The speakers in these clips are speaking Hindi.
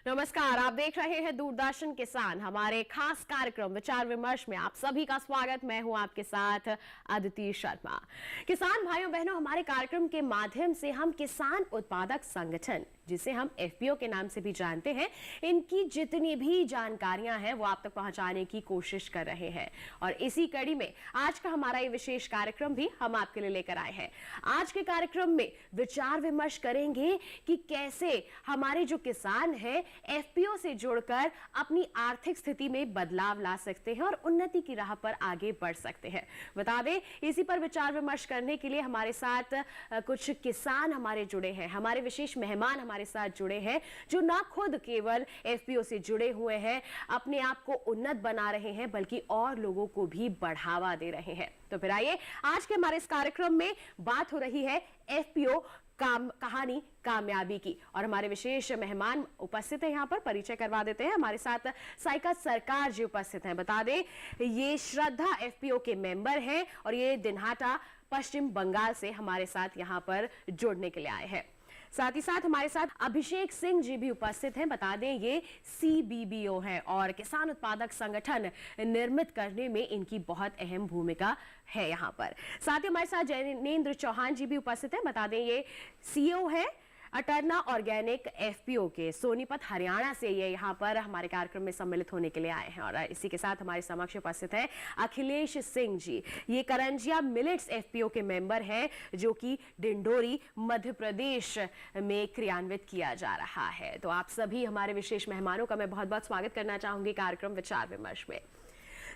नमस्कार, आप देख रहे हैं दूरदर्शन किसान। हमारे खास कार्यक्रम विचार विमर्श में आप सभी का स्वागत। मैं हूं आपके साथ अदिति शर्मा। किसान भाइयों बहनों, हमारे कार्यक्रम के माध्यम से हम किसान उत्पादक संगठन, जिसे हम एफपीओ के नाम से भी जानते हैं, इनकी जितनी भी जानकारियां हैं वो आप तक पहुंचाने की कोशिश कर रहे हैं। और इसी कड़ी में आज का हमारा ये विशेष कार्यक्रम भी हम आपके लिए लेकर आए हैं। आज के कार्यक्रम में विचार विमर्श करेंगे कि कैसे हमारे जो किसान हैं एफपीओ से जुड़कर अपनी आर्थिक स्थिति में बदलाव ला सकते हैं और उन्नति की राह पर आगे बढ़ सकते हैं। बता दें, इसी पर विचार विमर्श करने के लिए हमारे साथ कुछ किसान हमारे जुड़े हैं, हमारे विशेष मेहमान हमारे साथ जुड़े हैं, जो ना खुद केवल एफपीओ से जुड़े हुए हैं, अपने आप को उन्नत बना रहे हैं, बल्कि और लोगों को भी बढ़ावा दे रहे हैं। तो फिर आइए, आज के हमारे इस कार्यक्रम में बात हो रही है एफपीओ कहानी कामयाबी की, और हमारे विशेष मेहमान उपस्थित हैं। यहाँ पर परिचय करवा देते हैं। हमारे साथ साइका सरकार जी उपस्थित हैं। बता दें, ये श्रद्धा एफपीओ के मेंबर हैं और ये दिनहाटा पश्चिम बंगाल से हमारे साथ यहाँ पर जुड़ने के लिए आए हैं। साथ ही साथ हमारे साथ अभिषेक सिंह जी भी उपस्थित हैं। बता दें, ये सीबीबीओ हैं और किसान उत्पादक संगठन निर्मित करने में इनकी बहुत अहम भूमिका है यहाँ पर। साथ ही हमारे साथ जैनेन्द्र चौहान जी भी उपस्थित हैं। बता दें, ये सीईओ है अटर्ना ऑर्गेनिक एफपीओ के, सोनीपत हरियाणा से ये यहाँ पर हमारे कार्यक्रम में सम्मिलित होने के लिए आए हैं। और इसी के साथ हमारे समक्ष उपस्थित है अखिलेश सिंह जी। ये करंजिया मिलेट्स एफपीओ के मेंबर हैं, जो कि डिंडोरी मध्य प्रदेश में क्रियान्वित किया जा रहा है। तो आप सभी हमारे विशेष मेहमानों का मैं बहुत बहुत स्वागत करना चाहूंगी कार्यक्रम विचार विमर्श में।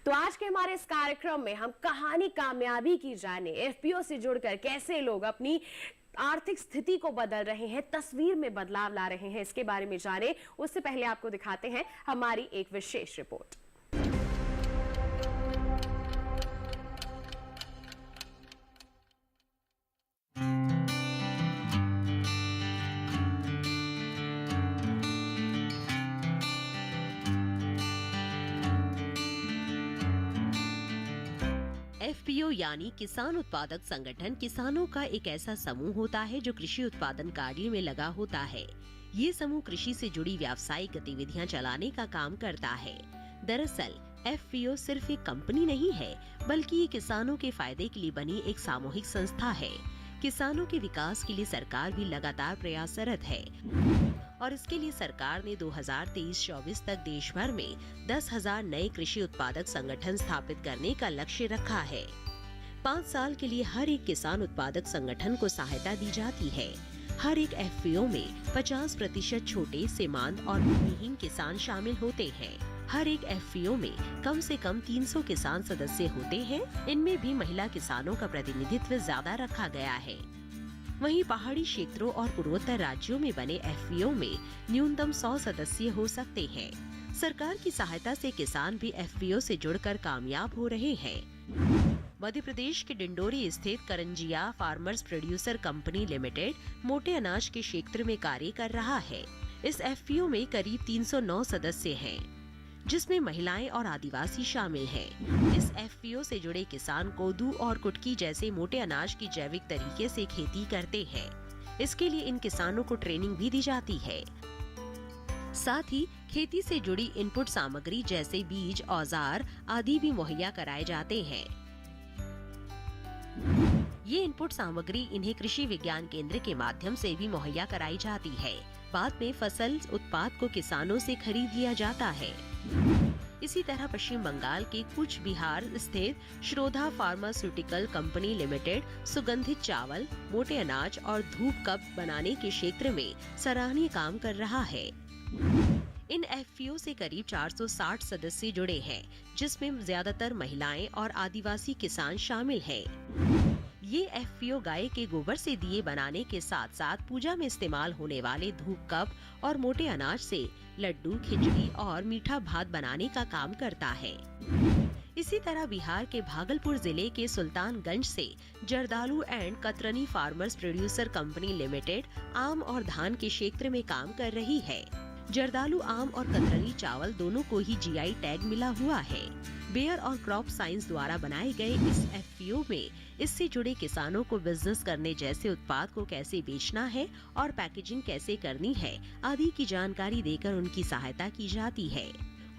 तो आज के हमारे इस कार्यक्रम में हम कहानी कामयाबी की जाने, एफपीओ से जुड़कर कैसे लोग अपनी आर्थिक स्थिति को बदल रहे हैं, तस्वीर में बदलाव ला रहे हैं, इसके बारे में जाने। उससे पहले आपको दिखाते हैं हमारी एक विशेष रिपोर्ट। एफपीओ यानी किसान उत्पादक संगठन किसानों का एक ऐसा समूह होता है जो कृषि उत्पादन कार्य में लगा होता है। ये समूह कृषि से जुड़ी व्यावसायिक गतिविधियां चलाने का काम करता है। दरअसल एफपीओ सिर्फ एक कंपनी नहीं है, बल्कि ये किसानों के फायदे के लिए बनी एक सामूहिक संस्था है। किसानों के विकास के लिए सरकार भी लगातार प्रयासरत है और इसके लिए सरकार ने 2023-24 तक देश भर में 10,000 नए कृषि उत्पादक संगठन स्थापित करने का लक्ष्य रखा है। 5 साल के लिए हर एक किसान उत्पादक संगठन को सहायता दी जाती है। हर एक एफपीओ में 50% छोटे, सीमांत और भूमिहीन किसान शामिल होते हैं। हर एक एफपीओ में कम से कम 300 किसान सदस्य होते हैं। इनमें भी महिला किसानों का प्रतिनिधित्व ज्यादा रखा गया है। वहीं पहाड़ी क्षेत्रों और पूर्वोत्तर राज्यों में बने एफपीओ में न्यूनतम 100 सदस्य हो सकते हैं। सरकार की सहायता से किसान भी एफपीओ से जुड़कर कामयाब हो रहे हैं। मध्य प्रदेश के डिंडोरी स्थित Karanjia farmers producer company limited मोटे अनाज के क्षेत्र में कार्य कर रहा है। इस एफपीओ में करीब 309 सदस्य हैं, जिसमें महिलाएं और आदिवासी शामिल हैं। इस एफपीओ से जुड़े किसान कोदू और कुटकी जैसे मोटे अनाज की जैविक तरीके से खेती करते हैं। इसके लिए इन किसानों को ट्रेनिंग भी दी जाती है। साथ ही खेती से जुड़ी इनपुट सामग्री जैसे बीज, औजार आदि भी मुहैया कराए जाते हैं। ये इनपुट सामग्री इन्हें कृषि विज्ञान केंद्र के माध्यम से भी मुहैया कराई जाती है। बाद में फसल उत्पाद को किसानों से खरीद लिया जाता है। इसी तरह पश्चिम बंगाल के कूच बिहार स्थित श्रोधा फार्मास्यूटिकल कंपनी लिमिटेड सुगंधित चावल, मोटे अनाज और धूप कप बनाने के क्षेत्र में सराहनीय काम कर रहा है। इन एफपीओ से करीब 460 सदस्य जुड़े हैं, जिसमें ज्यादातर महिलाएं और आदिवासी किसान शामिल हैं। ये एफपीओ गाय के गोबर से दिए बनाने के साथ साथ पूजा में इस्तेमाल होने वाले धूप कप और मोटे अनाज से लड्डू, खिचड़ी और मीठा भात बनाने का काम करता है। इसी तरह बिहार के भागलपुर जिले के सुल्तानगंज से Jardalu and Katarni farmers producer company limited आम और धान के क्षेत्र में काम कर रही है। जर्दालू आम और कतरनी चावल दोनों को ही जीआई टैग मिला हुआ है। बेयर और क्रॉप साइंस द्वारा बनाए गए इस FPO में इससे जुड़े किसानों को बिजनेस करने जैसे उत्पाद को कैसे बेचना है और पैकेजिंग कैसे करनी है आदि की जानकारी देकर उनकी सहायता की जाती है।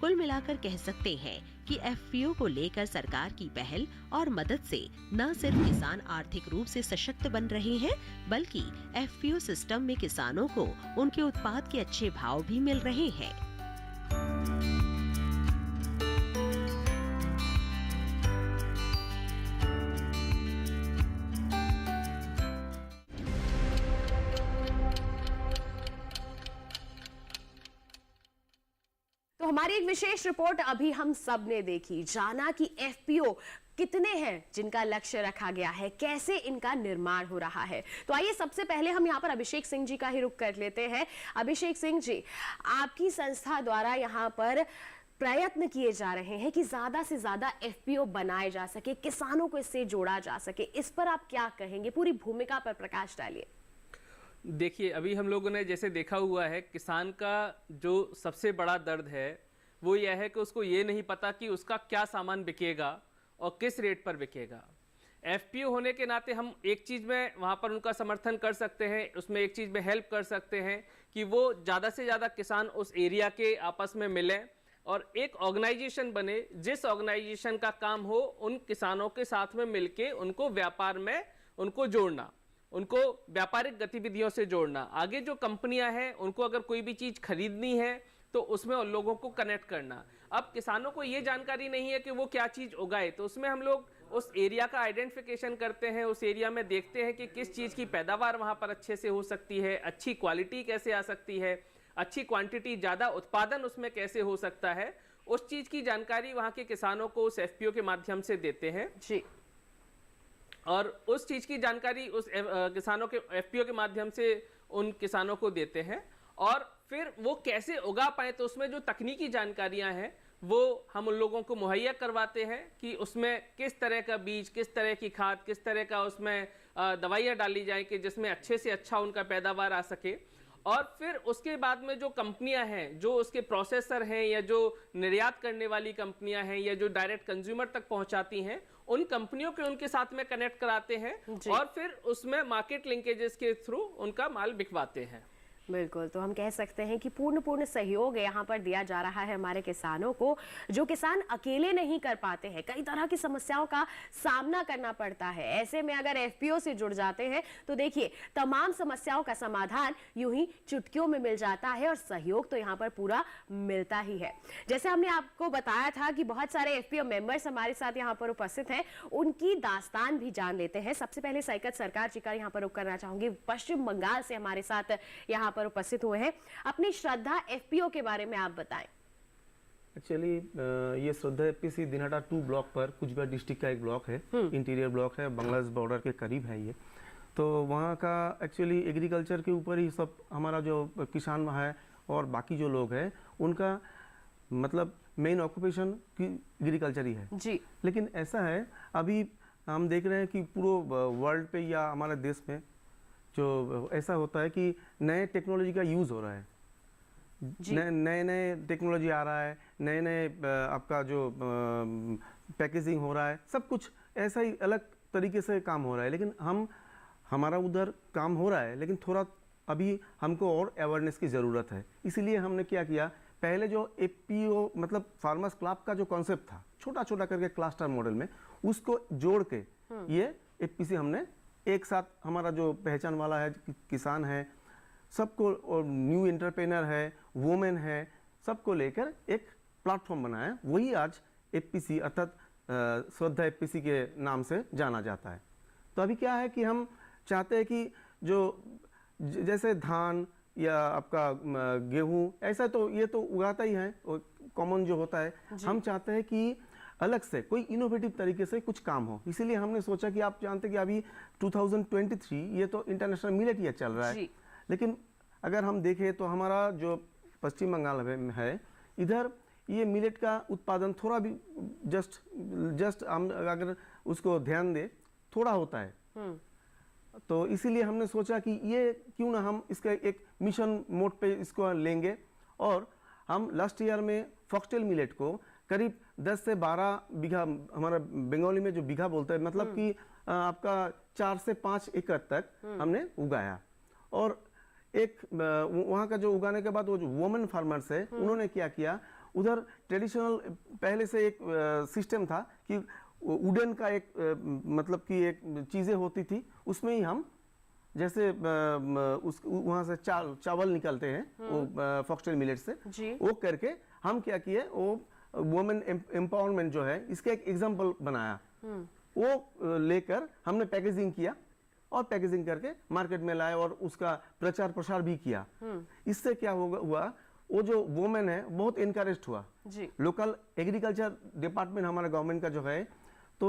कुल मिलाकर कह सकते हैं कि FPO को लेकर सरकार की पहल और मदद से न सिर्फ किसान आर्थिक रूप से सशक्त बन रहे हैं, बल्कि FPO सिस्टम में किसानों को उनके उत्पाद के अच्छे भाव भी मिल रहे हैं। तो हमारी एक विशेष रिपोर्ट अभी हम सब ने देखी, जाना कि FPO कितने हैं जिनका लक्ष्य रखा गया है, कैसे इनका निर्माण हो रहा है। तो आइए सबसे पहले हम यहाँ पर अभिषेक सिंह जी का ही रुख कर लेते हैं। अभिषेक सिंह जी, आपकी संस्था द्वारा यहाँ पर प्रयत्न किए जा रहे हैं कि ज्यादा से ज्यादा FPO बनाए जा सके, किसानों को इससे जोड़ा जा सके, इस पर आप क्या कहेंगे? पूरी भूमिका पर प्रकाश डालिए। देखिए, अभी हम लोगों ने जैसे देखा हुआ है, किसान का जो सबसे बड़ा दर्द है वो यह है कि उसको ये नहीं पता कि उसका क्या सामान बिकेगा और किस रेट पर बिकेगा। FPO होने के नाते हम एक चीज़ में वहाँ पर उनका समर्थन कर सकते हैं, उसमें एक चीज़ में हेल्प कर सकते हैं कि वो ज़्यादा से ज़्यादा किसान उस एरिया के आपस में मिलें और एक ऑर्गेनाइजेशन बने, जिस ऑर्गेनाइजेशन का काम हो उन किसानों के साथ में मिलके उनको व्यापार में उनको जोड़ना, उनको व्यापारिक गतिविधियों से जोड़ना। आगे जो कंपनियां हैं उनको अगर कोई भी चीज़ खरीदनी है तो उसमें उन लोगों को कनेक्ट करना। अब किसानों को ये जानकारी नहीं है कि वो क्या चीज़ उगाए, तो उसमें हम लोग उस एरिया का आइडेंटिफिकेशन करते हैं, उस एरिया में देखते हैं कि किस चीज़ की पैदावार वहाँ पर अच्छे से हो सकती है, अच्छी क्वालिटी कैसे आ सकती है, अच्छी क्वांटिटी, ज़्यादा उत्पादन उसमें कैसे हो सकता है। उस चीज़ की जानकारी वहाँ के किसानों को उस FPO के माध्यम से देते हैं जी, और उस चीज़ की जानकारी उस किसानों के FPO के माध्यम से उन किसानों को देते हैं और फिर वो कैसे उगा पाए, तो उसमें जो तकनीकी जानकारियां हैं वो हम उन लोगों को मुहैया करवाते हैं कि उसमें किस तरह का बीज, किस तरह की खाद, किस तरह का उसमें दवाइयाँ डाली जाएं कि जिसमें अच्छे से अच्छा उनका पैदावार आ सके। और फिर उसके बाद में जो कंपनियां हैं, जो उसके प्रोसेसर हैं या जो निर्यात करने वाली कंपनियां हैं या जो डायरेक्ट कंज्यूमर तक पहुंचाती हैं, उन कंपनियों के उनके साथ में कनेक्ट कराते हैं और फिर उसमें मार्केट लिंकेजेस के थ्रू उनका माल बिकवाते हैं। बिल्कुल, तो हम कह सकते हैं कि पूर्ण सहयोग यहाँ पर दिया जा रहा है हमारे किसानों को, जो किसान अकेले नहीं कर पाते हैं, कई तरह की समस्याओं का सामना करना पड़ता है। ऐसे में अगर FPO से जुड़ जाते हैं तो देखिए तमाम समस्याओं का समाधान यूं ही चुटकियों में मिल जाता है और सहयोग तो यहाँ पर पूरा मिलता ही है। जैसे हमने आपको बताया था कि बहुत सारे FPO मेंबर्स हमारे साथ यहाँ पर उपस्थित हैं, उनकी दास्तान भी जान लेते हैं। सबसे पहले सैकत सरकार जी का यहाँ पर रुख करना चाहूंगी, पश्चिम बंगाल से हमारे साथ यहाँ पर उपस्थित हुए हैं। अपनी श्रद्धा FPO के बारे में आप बताएं। एक्चुअली ये श्रद्धा FPC दिनहाटा 2 ब्लॉक पर कुचबिहार डिस्ट्रिक्ट का एक ब्लॉक है, इंटीरियर ब्लॉक है, बांग्लादेश बॉर्डर के करीब है ये। तो वहाँ का एक्चुअली एग्रीकल्चर के ऊपर ही सब हमारा जो किसान है और बाकी जो लोग हैं उनका मतलब मेन ऑक्यूपेशन की एग्रीकल्चर ही है जी। लेकिन ऐसा है, अभी हम देख रहे हैं कि पूरे वर्ल्ड पे या हमारे देश में जो ऐसा होता है कि नए टेक्नोलॉजी का यूज़ हो रहा है, नए टेक्नोलॉजी आ रहा है, नए आपका जो पैकेजिंग हो रहा है, सब कुछ ऐसा ही अलग तरीके से काम हो रहा है। लेकिन हमारा उधर काम हो रहा है, लेकिन थोड़ा अभी हमको और अवेयरनेस की ज़रूरत है। इसीलिए हमने क्या किया, पहले जो FPO मतलब फार्मर्स क्लब का जो कॉन्सेप्ट था, छोटा छोटा करके क्लस्टर मॉडल में, उसको जोड़ के ये FPC हमने एक साथ, हमारा जो पहचान वाला है किसान है, सबको, और न्यू एंटरप्रेनर है, वुमेन है, सबको लेकर एक प्लेटफॉर्म बनाया। वही आज FPC अर्थात श्रद्धा FPC के नाम से जाना जाता है। तो अभी क्या है कि हम चाहते हैं कि जो जैसे धान या आपका गेहूँ, ऐसा तो ये तो उगाता ही है, कॉमन जो होता है, हम चाहते हैं कि अलग से कोई इनोवेटिव तरीके से कुछ काम हो। इसीलिए हमने सोचा कि आप जानते हैं कि अभी 2023 ये तो इंटरनेशनल मिलेट ईयर चल रहा है, लेकिन अगर हम देखें तो हमारा जो पश्चिम बंगाल में है, इधर ये मिलेट का उत्पादन थोड़ा भी जस्ट हम अगर उसको ध्यान दे थोड़ा होता है। तो इसीलिए हमने सोचा कि ये क्यों ना हम इसका एक मिशन मोड पे इसको लेंगे, और हम लास्ट ईयर में फॉक्सटेल मिलेट को करीब 10 से 12 बीघा, हमारा बंगाली में जो बीघा बोलते हैं, मतलब कि आपका 4 से 5 एकड़ तक हमने उगाया। और एक वहाँ का जो उगाने के बाद वो जो वुमेन फार्मर्स है, उन्होंने क्या किया, उधर ट्रेडिशनल पहले से एक सिस्टम था कि वुडन का एक मतलब कि एक चीज़ें होती थी, उसमें ही हम जैसे उस वहाँ से चावल निकलते हैं वो फॉक्सटेल मिलेट से, वो करके हम क्या किए, वो वुमेन एम्पावरमेंट जो है इसका एक एग्जांपल बनाया। वो लेकर हमने पैकेजिंग किया और पैकेजिंग करके मार्केट में लाए और उसका प्रचार प्रसार भी किया। इससे क्या हुआ, वो जो वुमेन है बहुत इनकरेज हुआ। लोकल एग्रीकल्चर डिपार्टमेंट हमारा गवर्नमेंट का जो है, तो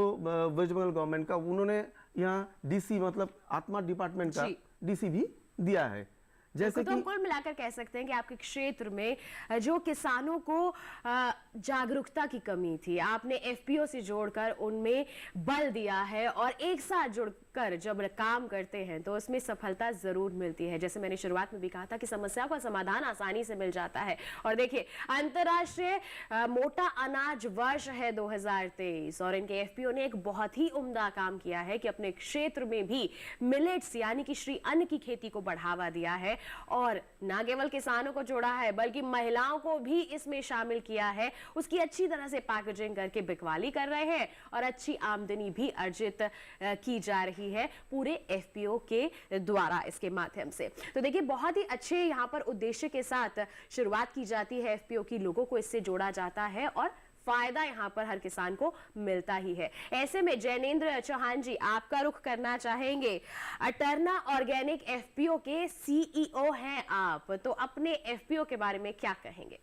वेस्ट बंगाल गवर्नमेंट का, उन्होंने यहाँ डीसी मतलब आत्मा डिपार्टमेंट का डीसी भी दिया है। जैसे तो हम कुल मिलाकर कह सकते हैं कि आपके क्षेत्र में जो किसानों को जागरूकता की कमी थी, आपने एफपीओ से जोड़कर उनमें बल दिया है, और एक साथ जुड़कर जब काम करते हैं तो उसमें सफलता जरूर मिलती है। जैसे मैंने शुरुआत में भी कहा था कि समस्या का समाधान आसानी से मिल जाता है। और देखिए, अंतर्राष्ट्रीय मोटा अनाज वर्ष है 2023 और इनके एफपीओ ने एक बहुत ही उम्दा काम किया है कि अपने क्षेत्र में भी मिलेट्स यानी कि श्री अन्न की खेती को बढ़ावा दिया है, और न केवल किसानों को जोड़ा है बल्कि महिलाओं को भी इसमें शामिल किया है। उसकी अच्छी तरह से पैकेजिंग करके बिकवाली कर रहे हैं और अच्छी आमदनी भी अर्जित की जा रही है पूरे एफपीओ के द्वारा इसके माध्यम से। तो देखिए, बहुत ही अच्छे यहाँ पर उद्देश्य के साथ शुरुआत की जाती है एफपीओ की, लोगों को इससे जोड़ा जाता है और फायदा यहाँ पर हर किसान को मिलता ही है। ऐसे में जैनेंद्र चौहान जी, आपका रुख करना चाहेंगे। अटरना ऑर्गेनिक एफपीओ के सीईओ हैं आप, तो अपने एफपीओ के बारे में क्या कहेंगे?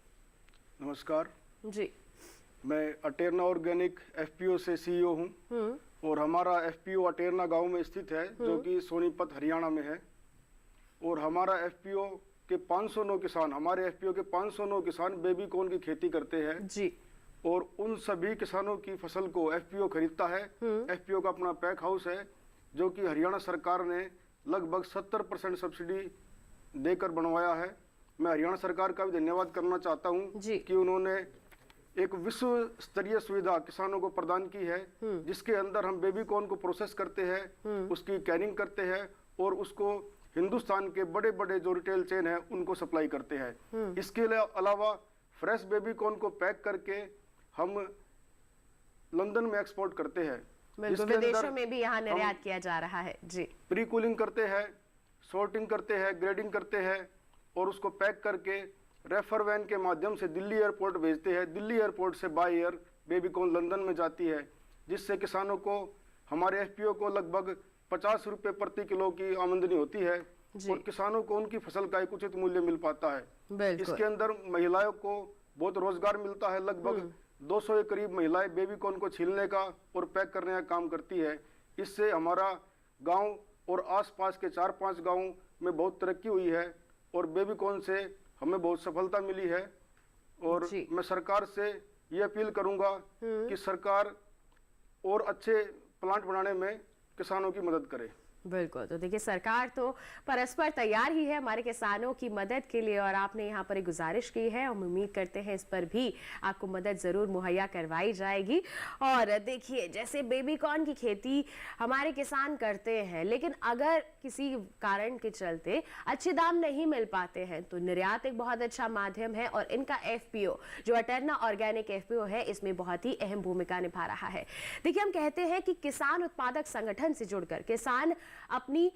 नमस्कार जी, मैं अटेरना ऑर्गेनिक एफपीओ से सीईओ हूँ और हमारा एफपीओ अटेरना गांव में स्थित है जो कि सोनीपत हरियाणा में है। और हमारा एफपीओ के 509 किसान, हमारे एफपीओ के 509 किसान बेबी कॉर्न की खेती करते हैं जी, और उन सभी किसानों की फसल को एफपीओ खरीदता है। एफपीओ का अपना पैक हाउस है जो कि हरियाणा सरकार ने लगभग 70% सब्सिडी देकर बनवाया है। मैं हरियाणा सरकार का भी धन्यवाद करना चाहता हूं कि उन्होंने एक विश्व स्तरीय सुविधा किसानों को प्रदान की है, जिसके अंदर हम बेबी कॉर्न को प्रोसेस करते हैं, उसकी कैनिंग करते हैं और उसको हिंदुस्तान के बड़े बड़े जो रिटेल चेन है उनको सप्लाई करते हैं। इसके अलावा फ्रेश बेबी कॉर्न को पैक करके हम लंदन में एक्सपोर्ट करते हैं। विदेशों में भी यहाँ निर्यात किया जा रहा है। जी, प्री कूलिंग करते हैं, सॉर्टिंग करते हैं, ग्रेडिंग करते हैं और उसको पैक करके रेफर वैन के माध्यम से दिल्ली एयरपोर्ट भेजते हैं। दिल्ली एयरपोर्ट से by air baby corn London में जाती है, जिससे किसानों को, हमारे एफपीओ को लगभग 50 रुपए प्रति किलो की आमदनी होती है और किसानों को उनकी फसल का एक उचित मूल्य मिल पाता है। इसके अंदर महिलाओं को बहुत रोजगार मिलता है। लगभग 200 के करीब महिलाएं बेबी कॉर्न को छीलने का और पैक करने का काम करती है। इससे हमारा गांव और आसपास के 4-5 गांवों में बहुत तरक्की हुई है और बेबी कॉर्न से हमें बहुत सफलता मिली है। और मैं सरकार से ये अपील करूंगा कि सरकार और अच्छे प्लांट बनाने में किसानों की मदद करे। बिल्कुल, तो देखिए, सरकार तो परस्पर तैयार ही है हमारे किसानों की मदद के लिए, और आपने यहाँ पर एक गुजारिश की है, हम उम्मीद करते हैं इस पर भी आपको मदद जरूर मुहैया करवाई जाएगी। और देखिए, जैसे बेबी कॉर्न की खेती हमारे किसान करते हैं, लेकिन अगर किसी कारण के चलते अच्छे दाम नहीं मिल पाते हैं तो निर्यात एक बहुत अच्छा माध्यम है, और इनका एफपीओ जो अटरना ऑर्गेनिक एफपीओ है इसमें बहुत ही अहम भूमिका निभा रहा है। देखिए, हम कहते हैं कि किसान उत्पादक संगठन से जुड़कर किसान अपनी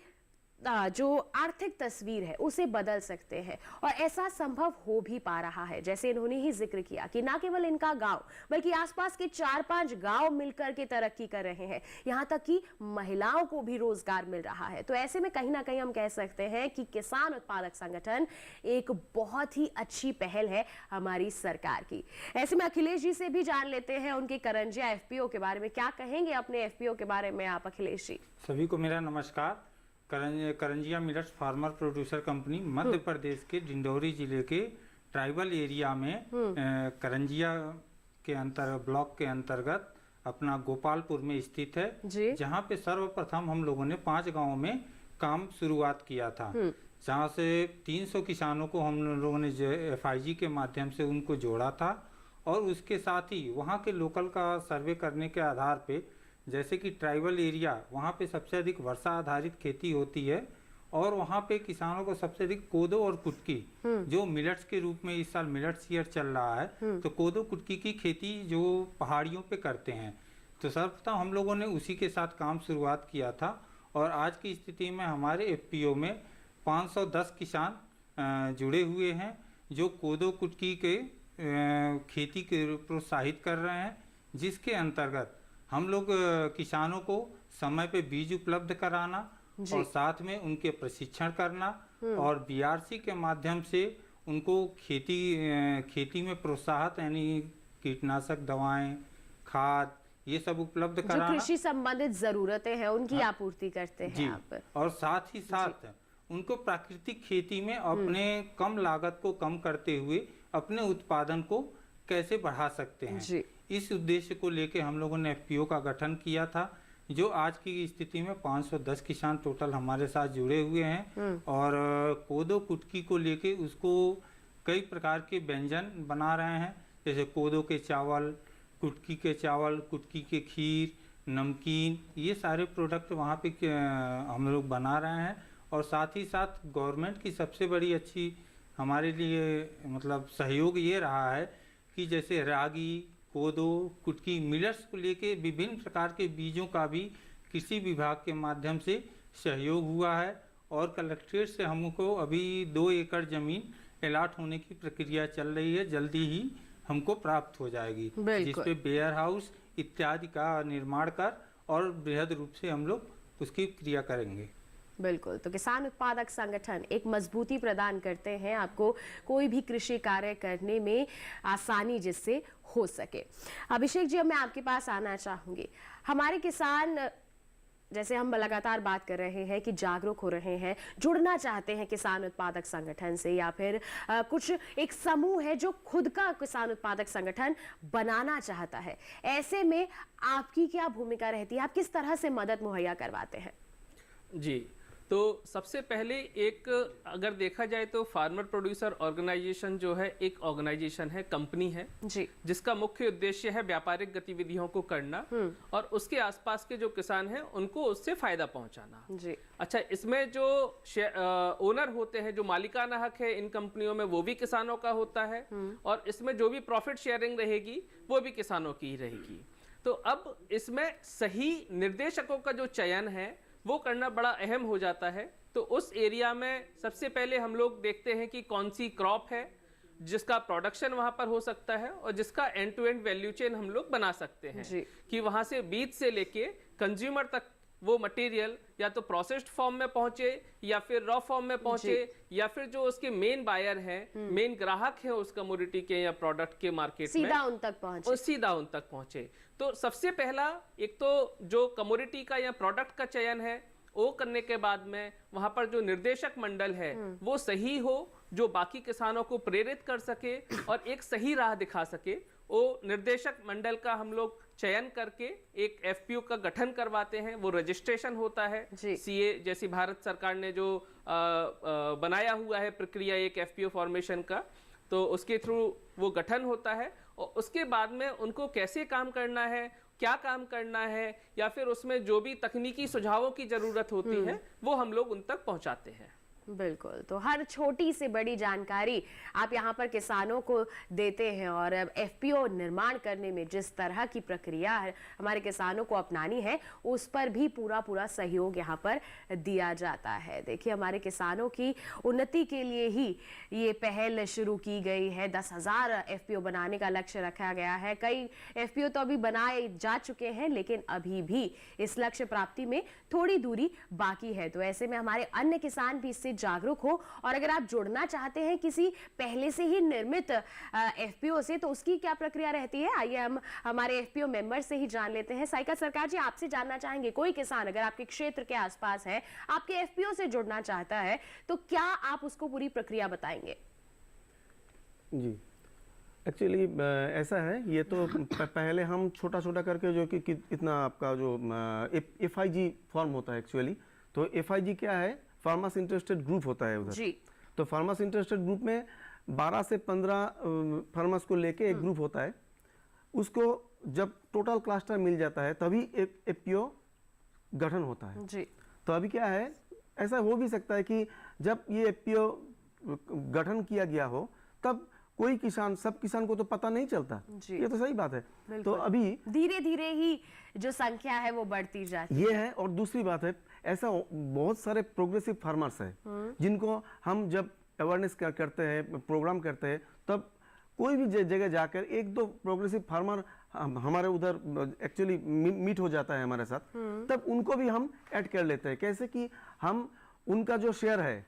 जो आर्थिक तस्वीर है उसे बदल सकते हैं, और ऐसा संभव हो भी पा रहा है। जैसे इन्होंने ही जिक्र किया कि ना केवल इनका गांव बल्कि आसपास के 4-5 गांव मिलकर के तरक्की कर रहे हैं, यहां तक कि महिलाओं को भी रोजगार मिल रहा है। तो ऐसे में कहीं ना कहीं हम कह सकते हैं कि किसान उत्पादक संगठन एक बहुत ही अच्छी पहल है हमारी सरकार की। ऐसे में अखिलेश जी से भी जान लेते हैं उनके करंजिया एफपीओ के बारे में। क्या कहेंगे अपने एफपीओ के बारे में आप, अखिलेश जी? सभी को मेरा नमस्कार। Karanjia millets farmer producer company Madhya Pradesh के डिंडौरी जिले के ट्राइबल एरिया में करंजिया के ब्लॉक के अंतर्गत अपना गोपालपुर में स्थित है, जहां पे सर्वप्रथम हम लोगों ने 5 गांवों में काम शुरुआत किया था, जहां से 300 किसानों को हम लोगों ने FIG के माध्यम से उनको जोड़ा था और उसके साथ ही वहाँ के लोकल का सर्वे करने के आधार पे, जैसे कि ट्राइबल एरिया वहाँ पे सबसे अधिक वर्षा आधारित खेती होती है और वहाँ पे किसानों को सबसे अधिक कोदो और कुटकी जो मिलेट्स के रूप में इस साल मिलेट्स ईयर चल रहा है, तो कोदो कुटकी की खेती जो पहाड़ियों पे करते हैं, तो सर्वप्रथम हम लोगों ने उसी के साथ काम शुरुआत किया था और आज की स्थिति में हमारे एफपीओ में 510 किसान जुड़े हुए हैं जो कोदो कुटकी के खेती के प्रोत्साहित कर रहे हैं, जिसके अंतर्गत हम लोग किसानों को समय पे बीज उपलब्ध कराना और साथ में उनके प्रशिक्षण करना और बीआरसी के माध्यम से उनको खेती में प्रोत्साहन यानी कीटनाशक दवाएं, खाद ये सब उपलब्ध जो कराना, कृषि संबंधित जरूरतें हैं उनकी आपूर्ति करते हैं जी, आप। और साथ ही साथ उनको प्राकृतिक खेती में अपने कम लागत को कम करते हुए अपने उत्पादन को कैसे बढ़ा सकते हैं, जी। इस उद्देश्य को लेके हम लोगों ने एफपीओ का गठन किया था, जो आज की स्थिति में 510 किसान टोटल हमारे साथ जुड़े हुए हैं और कोदो कुटकी को लेके उसको कई प्रकार के व्यंजन बना रहे हैं, जैसे कोदो के चावल, कुटकी के चावल, कुटकी के खीर, नमकीन, ये सारे प्रोडक्ट वहाँ पे हम लोग बना रहे हैं। और साथ ही साथ गवर्नमेंट की सबसे बड़ी अच्छी हमारे लिए मतलब सहयोग ये रहा है कि जैसे रागी, कोदो, कुटकी, मिलेट्स को लेके विभिन्न प्रकार के बीजों का भी कृषि विभाग के माध्यम से सहयोग हुआ है और कलेक्ट्रेट से हमको अभी 2 एकड़ जमीन अलॉट होने की प्रक्रिया चल रही है, जल्दी ही हमको प्राप्त हो जाएगी, जिसपे वेयर हाउस इत्यादि का निर्माण कर और बृहद रूप से हम लोग उसकी क्रिया करेंगे। बिल्कुल, तो किसान उत्पादक संगठन एक मजबूती प्रदान करते हैं आपको कोई भी कृषि कार्य करने में आसानी जिससे हो सके। अभिषेक जी, अब मैं आपके पास आना चाहूंगी। हमारे किसान, जैसे हम लगातार बात कर रहे हैं कि जागरूक हो रहे हैं, जुड़ना चाहते हैं किसान उत्पादक संगठन से, या फिर कुछ एक समूह है जो खुद का किसान उत्पादक संगठन बनाना चाहता है, ऐसे में आपकी क्या भूमिका रहती है? आप किस तरह से मदद मुहैया करवाते हैं? जी, तो सबसे पहले एक अगर देखा जाए तो फार्मर प्रोड्यूसर ऑर्गेनाइजेशन जो है एक ऑर्गेनाइजेशन है, कंपनी है जी, जिसका मुख्य उद्देश्य है व्यापारिक गतिविधियों को करना और उसके आसपास के जो किसान हैं उनको उससे फायदा पहुंचाना। जी। अच्छा, इसमें जो ओनर होते हैं, जो मालिकाना हक है इन कंपनियों में, वो भी किसानों का होता है और इसमें जो भी प्रॉफिट शेयरिंग रहेगी वो भी किसानों की ही रहेगी। तो अब इसमें सही निर्देशकों का जो चयन है वो करना बड़ा अहम हो जाता है। तो उस एरिया में सबसे पहले हम लोग देखते हैं कि कौन सी क्रॉप है जिसका प्रोडक्शन वहां पर हो सकता है और जिसका end to end value chain हम लोग बना सकते हैं कि वहां से बीज से लेके कंज्यूमर तक वो मटेरियल या तो प्रोसेस्ड फॉर्म में पहुंचे या फिर रॉ फॉर्म में पहुंचे या फिर जो उसके मेन बायर हैं, मेन ग्राहक हैं उस कमोडिटी के या प्रोडक्ट के मार्केट में, सीधा उन तक पहुंचे। और सीधा उन तक पहुंचे। तो सबसे पहला एक तो जो कमोडिटी का या प्रोडक्ट का चयन है वो करने के बाद में वहां पर जो निर्देशक मंडल है वो सही हो, जो बाकी किसानों को प्रेरित कर सके और एक सही राह दिखा सके, वो निर्देशक मंडल का हम लोग चयन करके एक एफपीओ का गठन करवाते हैं। वो रजिस्ट्रेशन होता है, सीए जैसी भारत सरकार ने जो बनाया हुआ है प्रक्रिया एक एफपीओ फॉर्मेशन का, तो उसके थ्रू वो गठन होता है और उसके बाद में उनको कैसे काम करना है, क्या काम करना है या फिर उसमें जो भी तकनीकी सुझावों की जरूरत होती है वो हम लोग उन तक पहुंचाते हैं। बिल्कुल, तो हर छोटी से बड़ी जानकारी आप यहाँ पर किसानों को देते हैं और एफपीओ निर्माण करने में जिस तरह की प्रक्रिया है हमारे किसानों को अपनानी है उस पर भी पूरा सहयोग यहाँ पर दिया जाता है। देखिए, हमारे किसानों की उन्नति के लिए ही ये पहल शुरू की गई है। 10,000 एफपीओ बनाने का लक्ष्य रखा गया है। कई एफपीओ तो अभी बनाए जा चुके हैं, लेकिन अभी भी इस लक्ष्य प्राप्ति में थोड़ी दूरी बाकी है। तो ऐसे में हमारे अन्य किसान भी इससे जागरूक हो और अगर आप जुड़ना चाहते हैं किसी पहले से ही निर्मित एफपीओ से तो उसकी क्या प्रक्रिया रहती है, आइए हम हमारे एफपीओ मेंबर से ही जान लेते हैं। साइका सरकार जी, आपसे जानना चाहेंगे, कोई किसान अगर आपके क्षेत्र के आसपास है, आपके एफपीओ से जुड़ना चाहता है, तो क्या आप उसको पूरी प्रक्रिया बताएंगे? जी, एक्चुअली ऐसा है, ये तो पहले हम छोटा करके जो कि इतना आपका जो एफआईजी फॉर्म होता है एक्चुअली, तो एफआईजी क्या है, फार्मर्स इंटरेस्टेड ग्रुप होता है उधर। जी। तो फार्मर्स इंटरेस्टेड ग्रुप में 12 से 15 फार्मर्स को लेके एक ग्रुप होता है, उसको जब टोटल क्लस्टर मिल जाता है तभी एक एफपीओ गठन होता है जी। तो अभी क्या है, ऐसा हो भी सकता है कि जब ये एफपीओ गठन किया गया हो तब कोई किसान, सब किसान को तो पता नहीं चलता, जी। ये तो सही बात है। तो बिल्कुल। अभी धीरे धीरे ही जो संख्या है वो बढ़ती जाती ये है। और दूसरी बात है, ऐसा बहुत सारे प्रोग्रेसिव फार्मर्स हैं जिनको हम जब अवेयरनेस करते हैं, प्रोग्राम करते हैं, तब कोई भी जगह जाकर एक दो प्रोग्रेसिव फार्मर हमारे उधर एक्चुअली मीट हो जाता है हमारे साथ, तब उनको भी हम ऐड कर लेते हैं। कैसे कि हम उनका जो शेयर है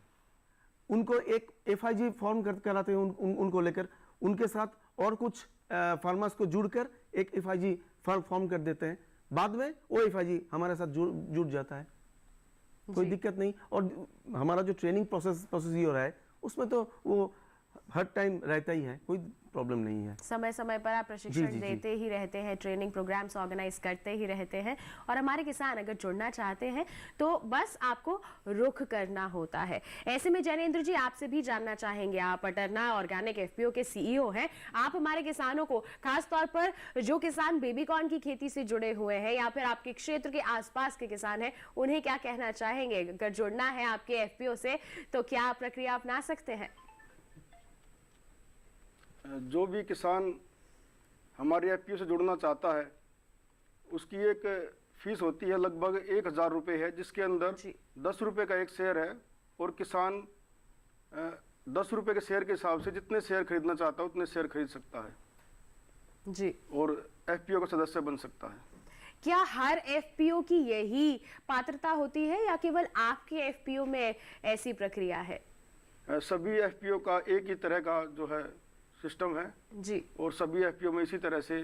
उनको एक एफआईजी फॉर्म कराते हैं, उनको लेकर उनके साथ और कुछ फार्मर्स को जुड़कर एक एफआईजी फॉर्म कर देते हैं। बाद में वो एफआईजी हमारे साथ जुड़ जाता है, कोई दिक्कत नहीं। और हमारा जो ट्रेनिंग प्रोसेस ये हो रहा है उसमें तो वो हर टाइम रहता ही है, कोई प्रॉब्लम नहीं है। समय समय पर आप प्रशिक्षण देते ही रहते हैं, ट्रेनिंग प्रोग्राम्स ऑर्गेनाइज करते ही रहते हैं, और हमारे किसान अगर जुड़ना चाहते हैं तो बस आपको रुख करना होता है। ऐसे में जैनेंद्र जी, आपसे भी जानना चाहेंगे, आप अटरना ऑर्गेनिक एफपीओ के सीईओ हैं, आप हमारे किसानों को, खास तौर पर जो किसान बेबी कॉर्न की खेती से जुड़े हुए हैं या फिर आपके क्षेत्र के आसपास के किसान हैं, उन्हें क्या कहना चाहेंगे? अगर जुड़ना है आपके एफपीओ से तो क्या प्रक्रिया अपना सकते हैं? जो भी किसान हमारे एफपीओ से जुड़ना चाहता है उसकी एक फीस होती है, लगभग 1000 रुपये है, जिसके अंदर 10 रुपये का एक शेयर है, और किसान 10 रुपये के शेयर के हिसाब से जितने शेयर खरीदना चाहता है उतने शेयर खरीद सकता है जी, और एफपीओ का सदस्य बन सकता है। क्या हर एफपीओ की यही पात्रता होती है या केवल आपके एफपीओ में ऐसी प्रक्रिया है? सभी एफपीओ का एक ही तरह का जो है सिस्टम है जी, और सभी एफपीओ में इसी तरह से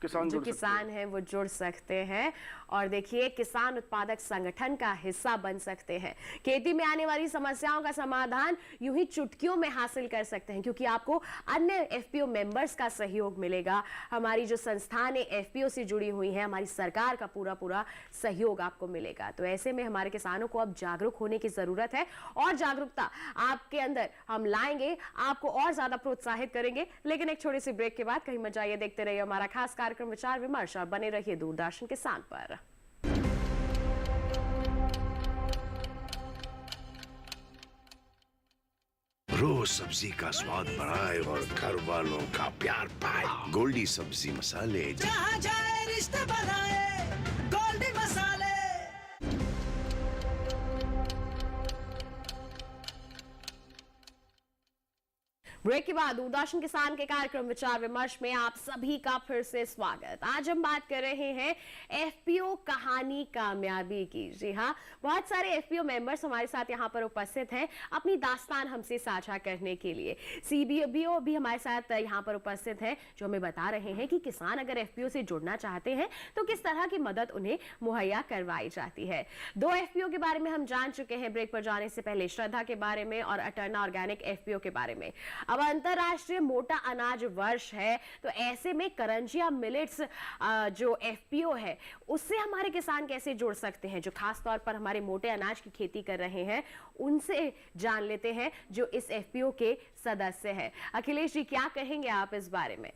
किसान जो जुड़ सकते किसान हैं वो जुड़ सकते हैं और देखिए किसान उत्पादक संगठन का हिस्सा बन सकते हैं। खेती में आने वाली समस्याओं का समाधान यूं ही चुटकियों में हासिल कर सकते हैं, क्योंकि आपको अन्य एफपीओ मेंबर्स का सहयोग मिलेगा। हमारी जो संस्थानें एफपीओ से जुड़ी हुई हैं, हमारी सरकार का पूरा सहयोग आपको मिलेगा। तो ऐसे में हमारे किसानों को अब जागरूक होने की जरूरत है और जागरूकता आपके अंदर हम लाएंगे, आपको और ज्यादा प्रोत्साहित करेंगे। लेकिन एक छोटी सी ब्रेक के बाद कहीं मत जाइए, देखते रहिए हमारा खास कार्यक्रम विचार विमर्श और बने रहिए दूरदर्शन किसान पर। रोज सब्जी का स्वाद बढ़ाए और घर वालों का प्यार पाए, गोल्डी सब्जी मसाले। जहाँ जाए रिश्ते बनाए, गोल्डी मसाले। ब्रेक के बाद दूरदर्शन किसान के कार्यक्रम विचार विमर्श में आप सभी का फिर से स्वागत। आज हम बात कर रहे हैं एफपीओ कहानी कामयाबी की। जी हाँ, बहुत सारे एफपीओ मेंबर्स हमारे साथ यहाँ पर उपस्थित हैं अपनी दास्तान हमसे साझा करने के लिए। सीबीओ भी हमारे साथ यहाँ पर उपस्थित हैं, जो हमें बता रहे हैं कि किसान अगर एफपीओ से जुड़ना चाहते हैं तो किस तरह की मदद उन्हें मुहैया करवाई जाती है। 2 एफपीओ के बारे में हम जान चुके हैं ब्रेक पर जाने से पहले, श्रद्धा के बारे में और अटरना ऑर्गेनिक एफपीओ के बारे में। अब अंतरराष्ट्रीय मोटा अनाज वर्ष है, तो ऐसे में करंजिया मिलेट्स जो एफपीओ है उससे हमारे किसान कैसे जुड़ सकते हैं, जो खास तौर पर हमारे मोटे अनाज की खेती कर रहे हैं, उनसे जान लेते हैं जो इस एफपीओ के सदस्य हैं। अखिलेश जी, क्या कहेंगे आप इस बारे में?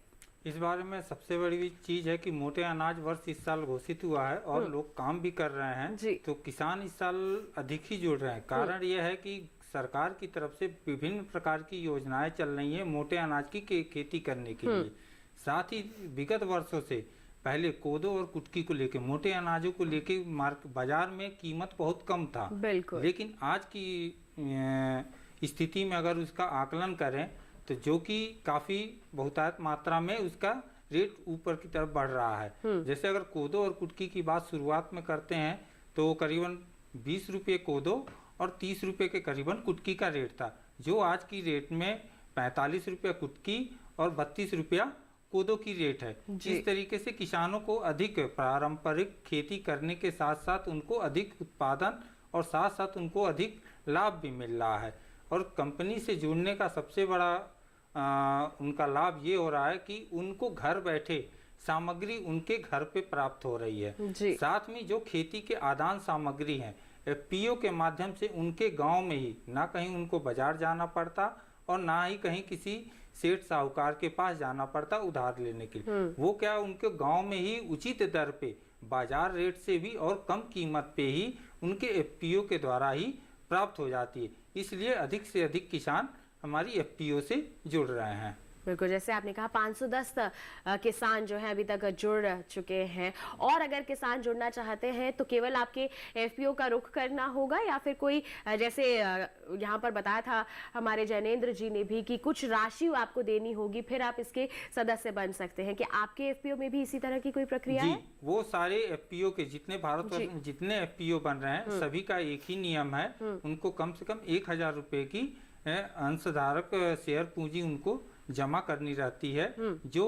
इस बारे में सबसे बड़ी चीज है कि मोटे अनाज वर्ष इस साल घोषित हुआ है और लोग काम भी कर रहे हैं, तो किसान इस साल अधिक ही जुड़ रहे हैं। कारण यह है कि सरकार की तरफ से विभिन्न प्रकार की योजनाएं चल रही हैं मोटे अनाज की खेती करने के लिए। साथ ही विगत वर्षों से पहले कोदो और कुटकी को लेके, मोटे अनाजों को लेके बाजार में कीमत बहुत कम था, लेकिन आज की स्थिति में अगर उसका आकलन करें तो जो कि काफी बहुतायत मात्रा में उसका रेट ऊपर की तरफ बढ़ रहा है। जैसे अगर कोदो और कुटकी की बात शुरुआत में करते हैं तो करीबन 20 रुपये कोदो और 30 रुपये के करीबन कुटकी का रेट था, जो आज की रेट में 45 रुपया कुटकी और 32 रुपया कोदो की रेट है। इस तरीके से किसानों को अधिक पारंपरिक खेती करने के साथ साथ उनको अधिक उत्पादन और साथ साथ उनको अधिक लाभ भी मिल रहा है। और कंपनी से जुड़ने का सबसे बड़ा उनका लाभ ये हो रहा है कि उनको घर बैठे सामग्री उनके घर पे प्राप्त हो रही है। साथ में जो खेती के आदान सामग्री हैं, एफपीओ के माध्यम से उनके गांव में ही, ना कहीं उनको बाजार जाना पड़ता और ना ही कहीं किसी सेठ साहूकार के पास जाना पड़ता उधार लेने के लिए। वो क्या उनके गांव में ही उचित दर पे, बाजार रेट से भी और कम कीमत पे ही उनके एफपीओ के द्वारा ही प्राप्त हो जाती है। इसलिए अधिक से अधिक किसान हमारी एफपीओ से जुड़ रहे हैं। बिल्कुल, जैसे आपने कहा 510 किसान जो है अभी तक जुड़ चुके हैं, और अगर किसान जुड़ना चाहते हैं तो केवल आपके एफपीओ का रुख करना होगा या फिर कोई जैसे यहाँ पर बताया था हमारे जैनेंद्र जी ने भी कि कुछ राशि आपको देनी होगी फिर आप इसके सदस्य बन सकते हैं, कि आपके एफपीओ में भी इसी तरह की कोई प्रक्रिया जी, है? वो सारे एफपीओ के जितने भारतवर्ष में जितने एफपीओ बन रहे हैं सभी का एक ही नियम है, उनको कम से कम 1000 रुपए की अंशधारक शेयर पूंजी उनको जमा करनी रहती है, जो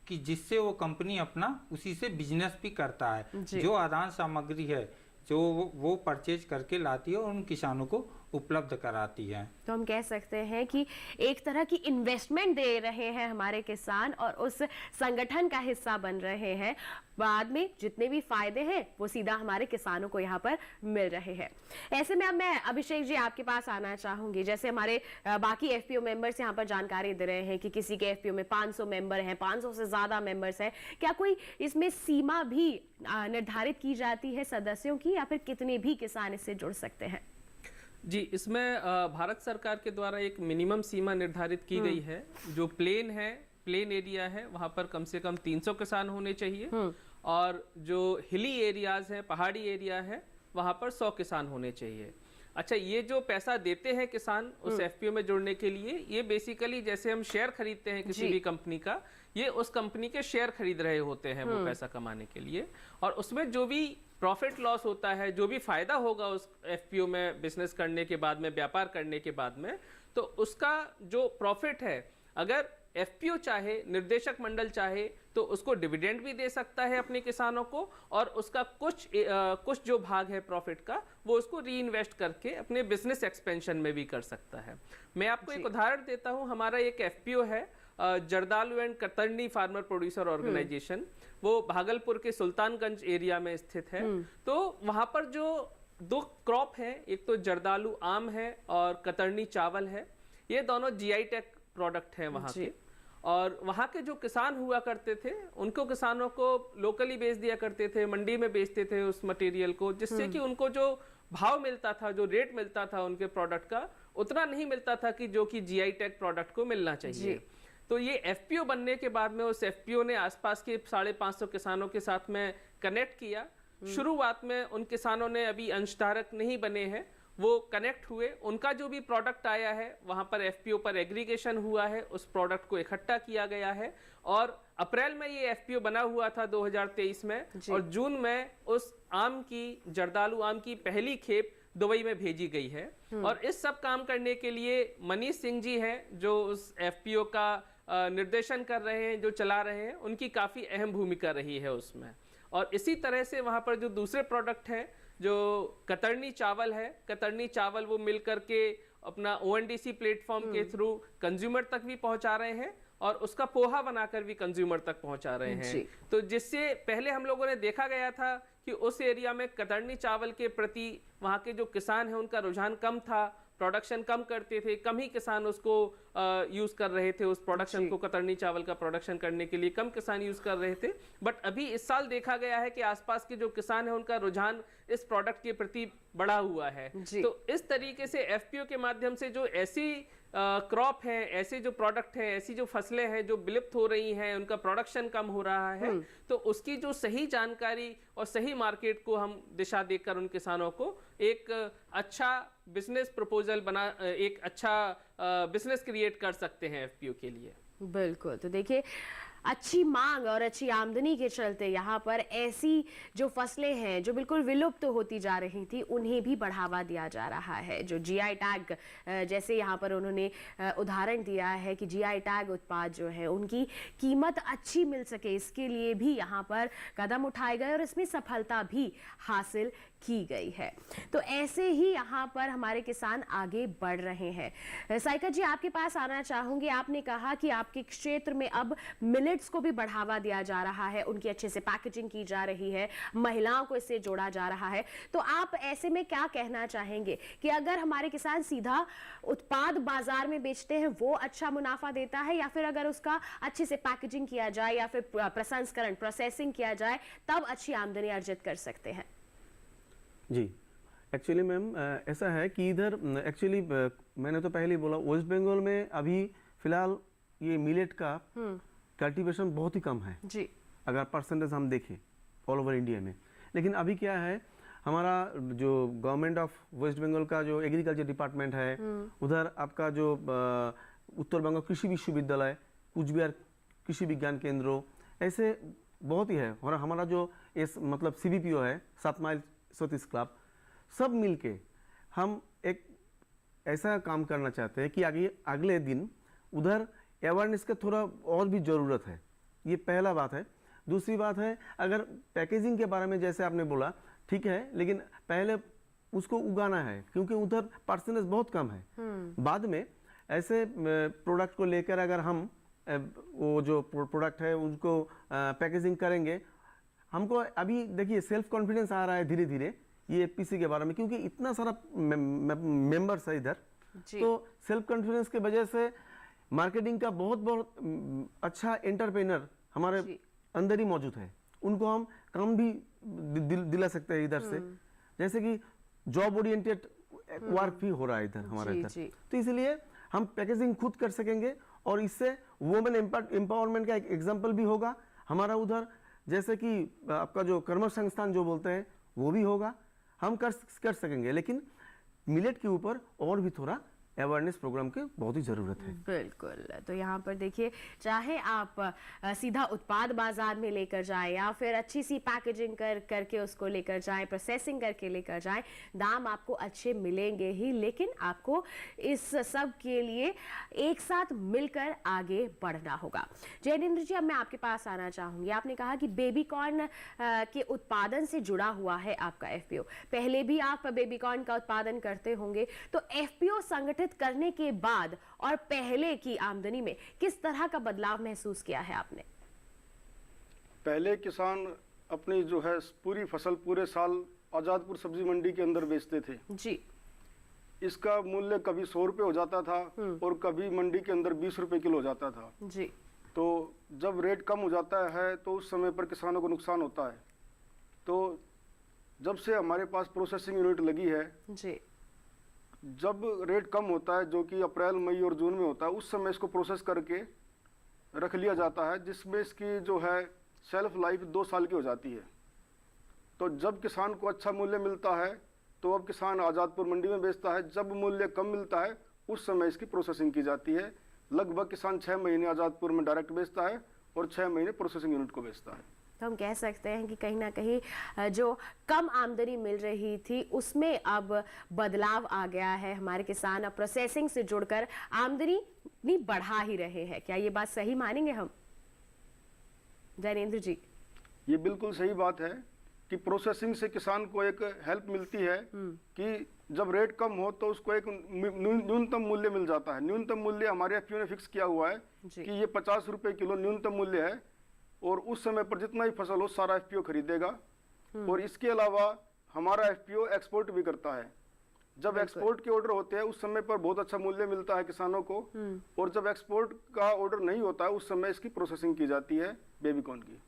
कि जिससे वो कंपनी अपना उसी से बिजनेस भी करता है। जो आदान सामग्री है जो वो परचेज करके लाती है और उन किसानों को उपलब्ध कराती है। तो हम कह सकते हैं कि एक तरह की इन्वेस्टमेंट दे रहे हैं हमारे किसान और उस संगठन का हिस्सा बन रहे हैं। बाद में जितने भी फायदे हैं वो सीधा हमारे किसानों को यहाँ पर मिल रहे हैं। ऐसे में अब मैं अभिषेक जी आपके पास आना चाहूंगी, जैसे हमारे बाकी एफपीओ मेंबर्स यहाँ पर जानकारी दे रहे हैं कि किसी के एफपीओ में 500 मेंबर हैं, 500 से ज्यादा मेंबर्स हैं, क्या कोई इसमें सीमा भी निर्धारित की जाती है सदस्यों की, या फिर कितने भी किसान इससे जुड़ सकते हैं? जी, इसमें भारत सरकार के द्वारा एक मिनिमम सीमा निर्धारित की गई है। जो प्लेन एरिया है वहां पर कम से कम 300 किसान होने चाहिए, और जो हिली एरियाज हैं, पहाड़ी एरिया है, वहां पर 100 किसान होने चाहिए। अच्छा, ये जो पैसा देते हैं किसान उस एफपीओ में जुड़ने के लिए, ये बेसिकली जैसे हम शेयर खरीदते हैं किसी भी कंपनी का, ये उस कंपनी के शेयर खरीद रहे होते हैं वो पैसा कमाने के लिए, और उसमें जो भी प्रॉफिट लॉस होता है, जो भी फायदा होगा उस एफपीओ में बिजनेस करने के बाद में, व्यापार करने के बाद में, तो उसका जो प्रॉफिट है, अगर एफपीओ चाहे, निर्देशक मंडल चाहे, तो उसको डिविडेंड भी दे सकता है अपने किसानों को, और उसका कुछ जो भाग है प्रॉफिट का वो उसको री इन्वेस्ट करके अपने बिजनेस एक्सपेंशन में भी कर सकता है। मैं आपको एक उदाहरण देता हूँ। हमारा एक एफपीओ है Jardalu and Katarni farmer producer organisation, वो भागलपुर के सुल्तानगंज एरिया में स्थित है। तो वहां पर जो 2 क्रॉप है, एक तो जर्दालू आम है और कतरनी चावल है, ये दोनों जीआई टैग प्रोडक्ट हैं वहाँ के। और वहाँ के जो किसान हुआ करते थे, उनको किसानों को लोकली बेच दिया करते थे, मंडी में बेचते थे उस मटेरियल को, जिससे कि उनको जो भाव मिलता था, जो रेट मिलता था उनके प्रोडक्ट का, उतना नहीं मिलता था कि जो कि जीआई टैग प्रोडक्ट को मिलना चाहिए। तो ये एफपीओ बनने के बाद में उस एफपीओ ने आसपास के 550 किसानों के साथ में कनेक्ट किया। शुरुआत में उन किसानों ने अभी अंशधारक नहीं बने हैं, वो कनेक्ट हुए, उनका जो भी प्रोडक्ट आया है वहां पर एफपीओ पर एग्रीगेशन हुआ है, उस प्रोडक्ट को इकट्ठा किया गया है, और अप्रैल में ये एफपीओ बना हुआ था 2023 में, और जून में उस आम की, जर्दालू आम की पहली खेप दुबई में भेजी गई है। और इस सब काम करने के लिए मनीष सिंह जी हैं जो उस एफपीओ का निर्देशन कर रहे हैं, जो चला रहे हैं, उनकी काफ़ी अहम भूमिका रही है उसमें। और इसी तरह से वहाँ पर जो दूसरे प्रोडक्ट हैं, जो कतरनी चावल है, कतरनी चावल वो मिल करके अपना ओएनडीसी प्लेटफॉर्म के थ्रू कंज्यूमर तक भी पहुँचा रहे हैं, और उसका पोहा बनाकर भी कंज्यूमर तक पहुँचा रहे हैं। तो जिससे पहले हम लोगों ने देखा गया था कि उस एरिया में कतरनी चावल के प्रति वहाँ के जो किसान हैं उनका रुझान कम था, प्रोडक्शन कम करते थे, कम ही किसान उसको यूज कर रहे थे, उस प्रोडक्शन को, कतरनी चावल का प्रोडक्शन करने के लिए कम किसान यूज कर रहे थे। बट अभी इस साल देखा गया है कि आसपास के जो किसान हैं उनका रुझान इस प्रोडक्ट के प्रति बढ़ा हुआ है। तो इस तरीके से एफपीओ के माध्यम से जो ऐसी क्रॉप है, ऐसे जो प्रोडक्ट हैं, ऐसी जो फसलें हैं जो विलुप्त हो रही हैं, उनका प्रोडक्शन कम हो रहा है, तो उसकी जो सही जानकारी और सही मार्केट को हम दिशा देकर उन किसानों को एक अच्छा बिजनेस प्रपोजल बना, एक अच्छा बिजनेस क्रिएट कर सकते हैं एफपीओ के लिए। बिल्कुल। तो देखिए, अच्छी मांग और अच्छी आमदनी के चलते यहाँ पर ऐसी जो फसलें हैं जो बिल्कुल विलुप्त होती जा रही थी, उन्हें भी बढ़ावा दिया जा रहा है। जो जीआई टैग, जैसे यहाँ पर उन्होंने उदाहरण दिया है कि जीआई टैग उत्पाद जो है उनकी कीमत अच्छी मिल सके, इसके लिए भी यहाँ पर कदम उठाए गए और इसमें सफलता भी हासिल की गई है। तो ऐसे ही यहाँ पर हमारे किसान आगे बढ़ रहे हैं। साइका जी, आपके पास आना चाहूंगी। आपने कहा कि आपके क्षेत्र में अब मिलेट मिलेट्स को भी बढ़ावा दिया जा रहा है, उनकी अच्छे से पैकेजिंग की जा रही है, महिलाओं को इससे जोड़ा जा रहा है। तो आप ऐसे में क्या कहना चाहेंगे कि अगर हमारे किसान सीधा उत्पाद बाजार में बेचते हैं वो अच्छा मुनाफा देता है, या फिर अगर उसका अच्छे से पैकेजिंग किया जाए या फिर प्रसंस्करण प्रोसेसिंग किया जाए तब अच्छी आमदनी अर्जित कर सकते हैं? जी, एक्चुअली मैम ऐसा है कि इधर एक्चुअली मैंने तो पहले ही बोला, वेस्ट बंगाल में अभी फिलहाल ये मिलेट का कल्टीवेशन बहुत ही कम है जी, अगर परसेंटेज हम देखें ऑल ओवर इंडिया में। लेकिन अभी क्या है, हमारा जो गवर्नमेंट ऑफ वेस्ट बंगाल का जो एग्रीकल्चर डिपार्टमेंट है, उधर आपका जो उत्तर बंगाल कृषि विश्वविद्यालय, कुचबिहार कृषि विज्ञान केंद्रों, ऐसे बहुत ही है। और हमारा जो मतलब CBPO है, 7 माइल सतीश क्लब, सब मिलके हम एक ऐसा काम करना चाहते हैं कि अगले दिन उधर अवेयरनेस का थोड़ा और भी ज़रूरत है। ये पहला बात है। दूसरी बात है, अगर पैकेजिंग के बारे में जैसे आपने बोला, ठीक है, लेकिन पहले उसको उगाना है क्योंकि उधर परसेंटेज बहुत कम है। बाद में ऐसे प्रोडक्ट को लेकर अगर हम वो जो प्रोडक्ट है उनको पैकेजिंग करेंगे, हमको अभी देखिए सेल्फ कॉन्फिडेंस आ रहा है धीरे धीरे ये FPC के बारे में, क्योंकि इतना सारा मेंबर्स है इधर, तो सेल्फ कॉन्फिडेंस के वजह से मार्केटिंग का बहुत अच्छा एंटरप्रेन्योर हमारे अंदर ही मौजूद है। उनको हम काम भी दिला सकते हैं इधर से, जैसे कि जॉब ओरिएंटेड वर्क भी हो रहा है इधर हमारे इधर। तो इसलिए हम पैकेजिंग खुद कर सकेंगे और इससे वुमेन एम्पावरमेंट का एक एग्जाम्पल भी होगा हमारा उधर। जैसे कि आपका जो कर्म संस्थान जो बोलते हैं वो भी होगा, हम कर सकेंगे। लेकिन मिलेट के ऊपर और भी थोड़ा अवेयरनेस प्रोग्राम की बहुत ही ज़रूरत है। बिल्कुल। तो यहाँ पर देखिए, चाहे आप सीधा उत्पाद बाजार में लेकर जाएं या फिर अच्छी सी पैकेजिंग करके उसको लेकर जाएं, प्रोसेसिंग करके लेकर जाएं, दाम आपको अच्छे मिलेंगे ही, लेकिन आपको इस सब के लिए एक साथ मिलकर आगे बढ़ना होगा। जैनेंद्र जी, अब मैं आपके पास आना चाहूँगी। आपने कहा कि बेबी कॉर्न के उत्पादन से जुड़ा हुआ है आपका FPO। पहले भी आप बेबी कॉर्न का उत्पादन करते होंगे, तो FPO संगठित करने के बाद और पहले की आमदनी में किस तरह का बदलाव महसूस किया है आपने? पहले किसान अपनी जो है पूरी फसल पूरे साल आजादपुर सब्जी मंडी के अंदर बेचते थे जी। इसका मूल्य कभी 100 रुपये हो जाता था और कभी मंडी के अंदर 20 रुपये किलो हो जाता था जी। तो जब रेट कम हो जाता है तो उस समय पर किसानों को नुकसान होता है। तो जब से हमारे पास प्रोसेसिंग यूनिट लगी है जी, जब रेट कम होता है, जो कि अप्रैल मई और जून में होता है, उस समय इसको प्रोसेस करके रख लिया जाता है, जिसमें इसकी जो है शेल्फ लाइफ 2 साल की हो जाती है। तो जब किसान को अच्छा मूल्य मिलता है तो अब किसान आज़ादपुर मंडी में बेचता है। जब मूल्य कम मिलता है उस समय इसकी प्रोसेसिंग की जाती है। लगभग किसान 6 महीने आज़ादपुर में डायरेक्ट बेचता है और 6 महीने प्रोसेसिंग यूनिट को बेचता है। तो हम कह सकते हैं कि कहीं ना कहीं जो कम आमदनी मिल रही थी उसमें अब बदलाव आ गया है। हमारे किसान अब प्रोसेसिंग से जुड़कर आमदनी बढ़ा ही रहे हैं। क्या ये बात सही मानेंगे हम, जैनेंद्र जी? ये बिल्कुल सही बात है कि प्रोसेसिंग से किसान को एक हेल्प मिलती है कि जब रेट कम हो तो उसको एक न्यूनतम मूल्य मिल जाता है। न्यूनतम मूल्य हमारे FPO ने फिक्स किया हुआ है कि ये 50 रुपये किलो न्यूनतम मूल्य है और उस समय पर जितना ही फसल हो सारा FPO खरीदेगा। और इसके अलावा हमारा FPO एक्सपोर्ट भी करता है। जब एक्सपोर्ट के ऑर्डर होते हैं उस समय पर बहुत अच्छा मूल्य मिलता है किसानों को, और जब एक्सपोर्ट का ऑर्डर नहीं होता है उस समय इसकी प्रोसेसिंग की जाती है बेबी कॉर्न की।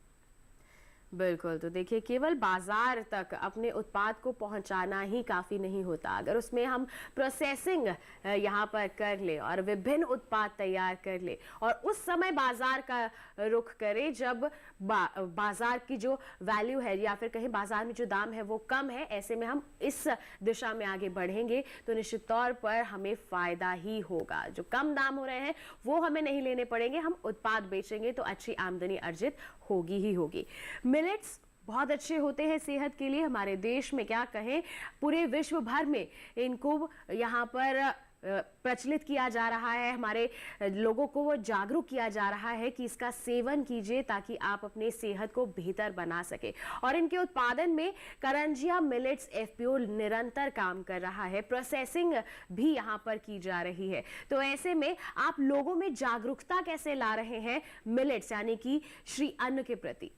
बिल्कुल। तो देखिए, केवल बाजार तक अपने उत्पाद को पहुंचाना ही काफ़ी नहीं होता। अगर उसमें हम प्रोसेसिंग यहाँ पर कर ले और विभिन्न उत्पाद तैयार कर ले और उस समय बाजार का रुख करें जब बाजार की जो वैल्यू है या फिर कहीं बाजार में जो दाम है वो कम है, ऐसे में हम इस दिशा में आगे बढ़ेंगे तो निश्चित तौर पर हमें फ़ायदा ही होगा। जो कम दाम हो रहे हैं वो हमें नहीं लेने पड़ेंगे, हम उत्पाद बेचेंगे तो अच्छी आमदनी अर्जित होगी ही होगी। मिलेट्स बहुत अच्छे होते हैं सेहत के लिए। हमारे देश में क्या कहें, पूरे विश्व भर में इनको यहाँ पर प्रचलित किया जा रहा है, हमारे लोगों को वो जागरूक किया जा रहा है कि इसका सेवन कीजिए ताकि आप अपनी सेहत को बेहतर बना सके। और इनके उत्पादन में करंजिया मिलेट्स एफपीओ निरंतर काम कर रहा है, प्रोसेसिंग भी यहाँ पर की जा रही है। तो ऐसे में आप लोगों में जागरूकता कैसे ला रहे हैं मिलेट्स यानी कि श्री अन्न के प्रति?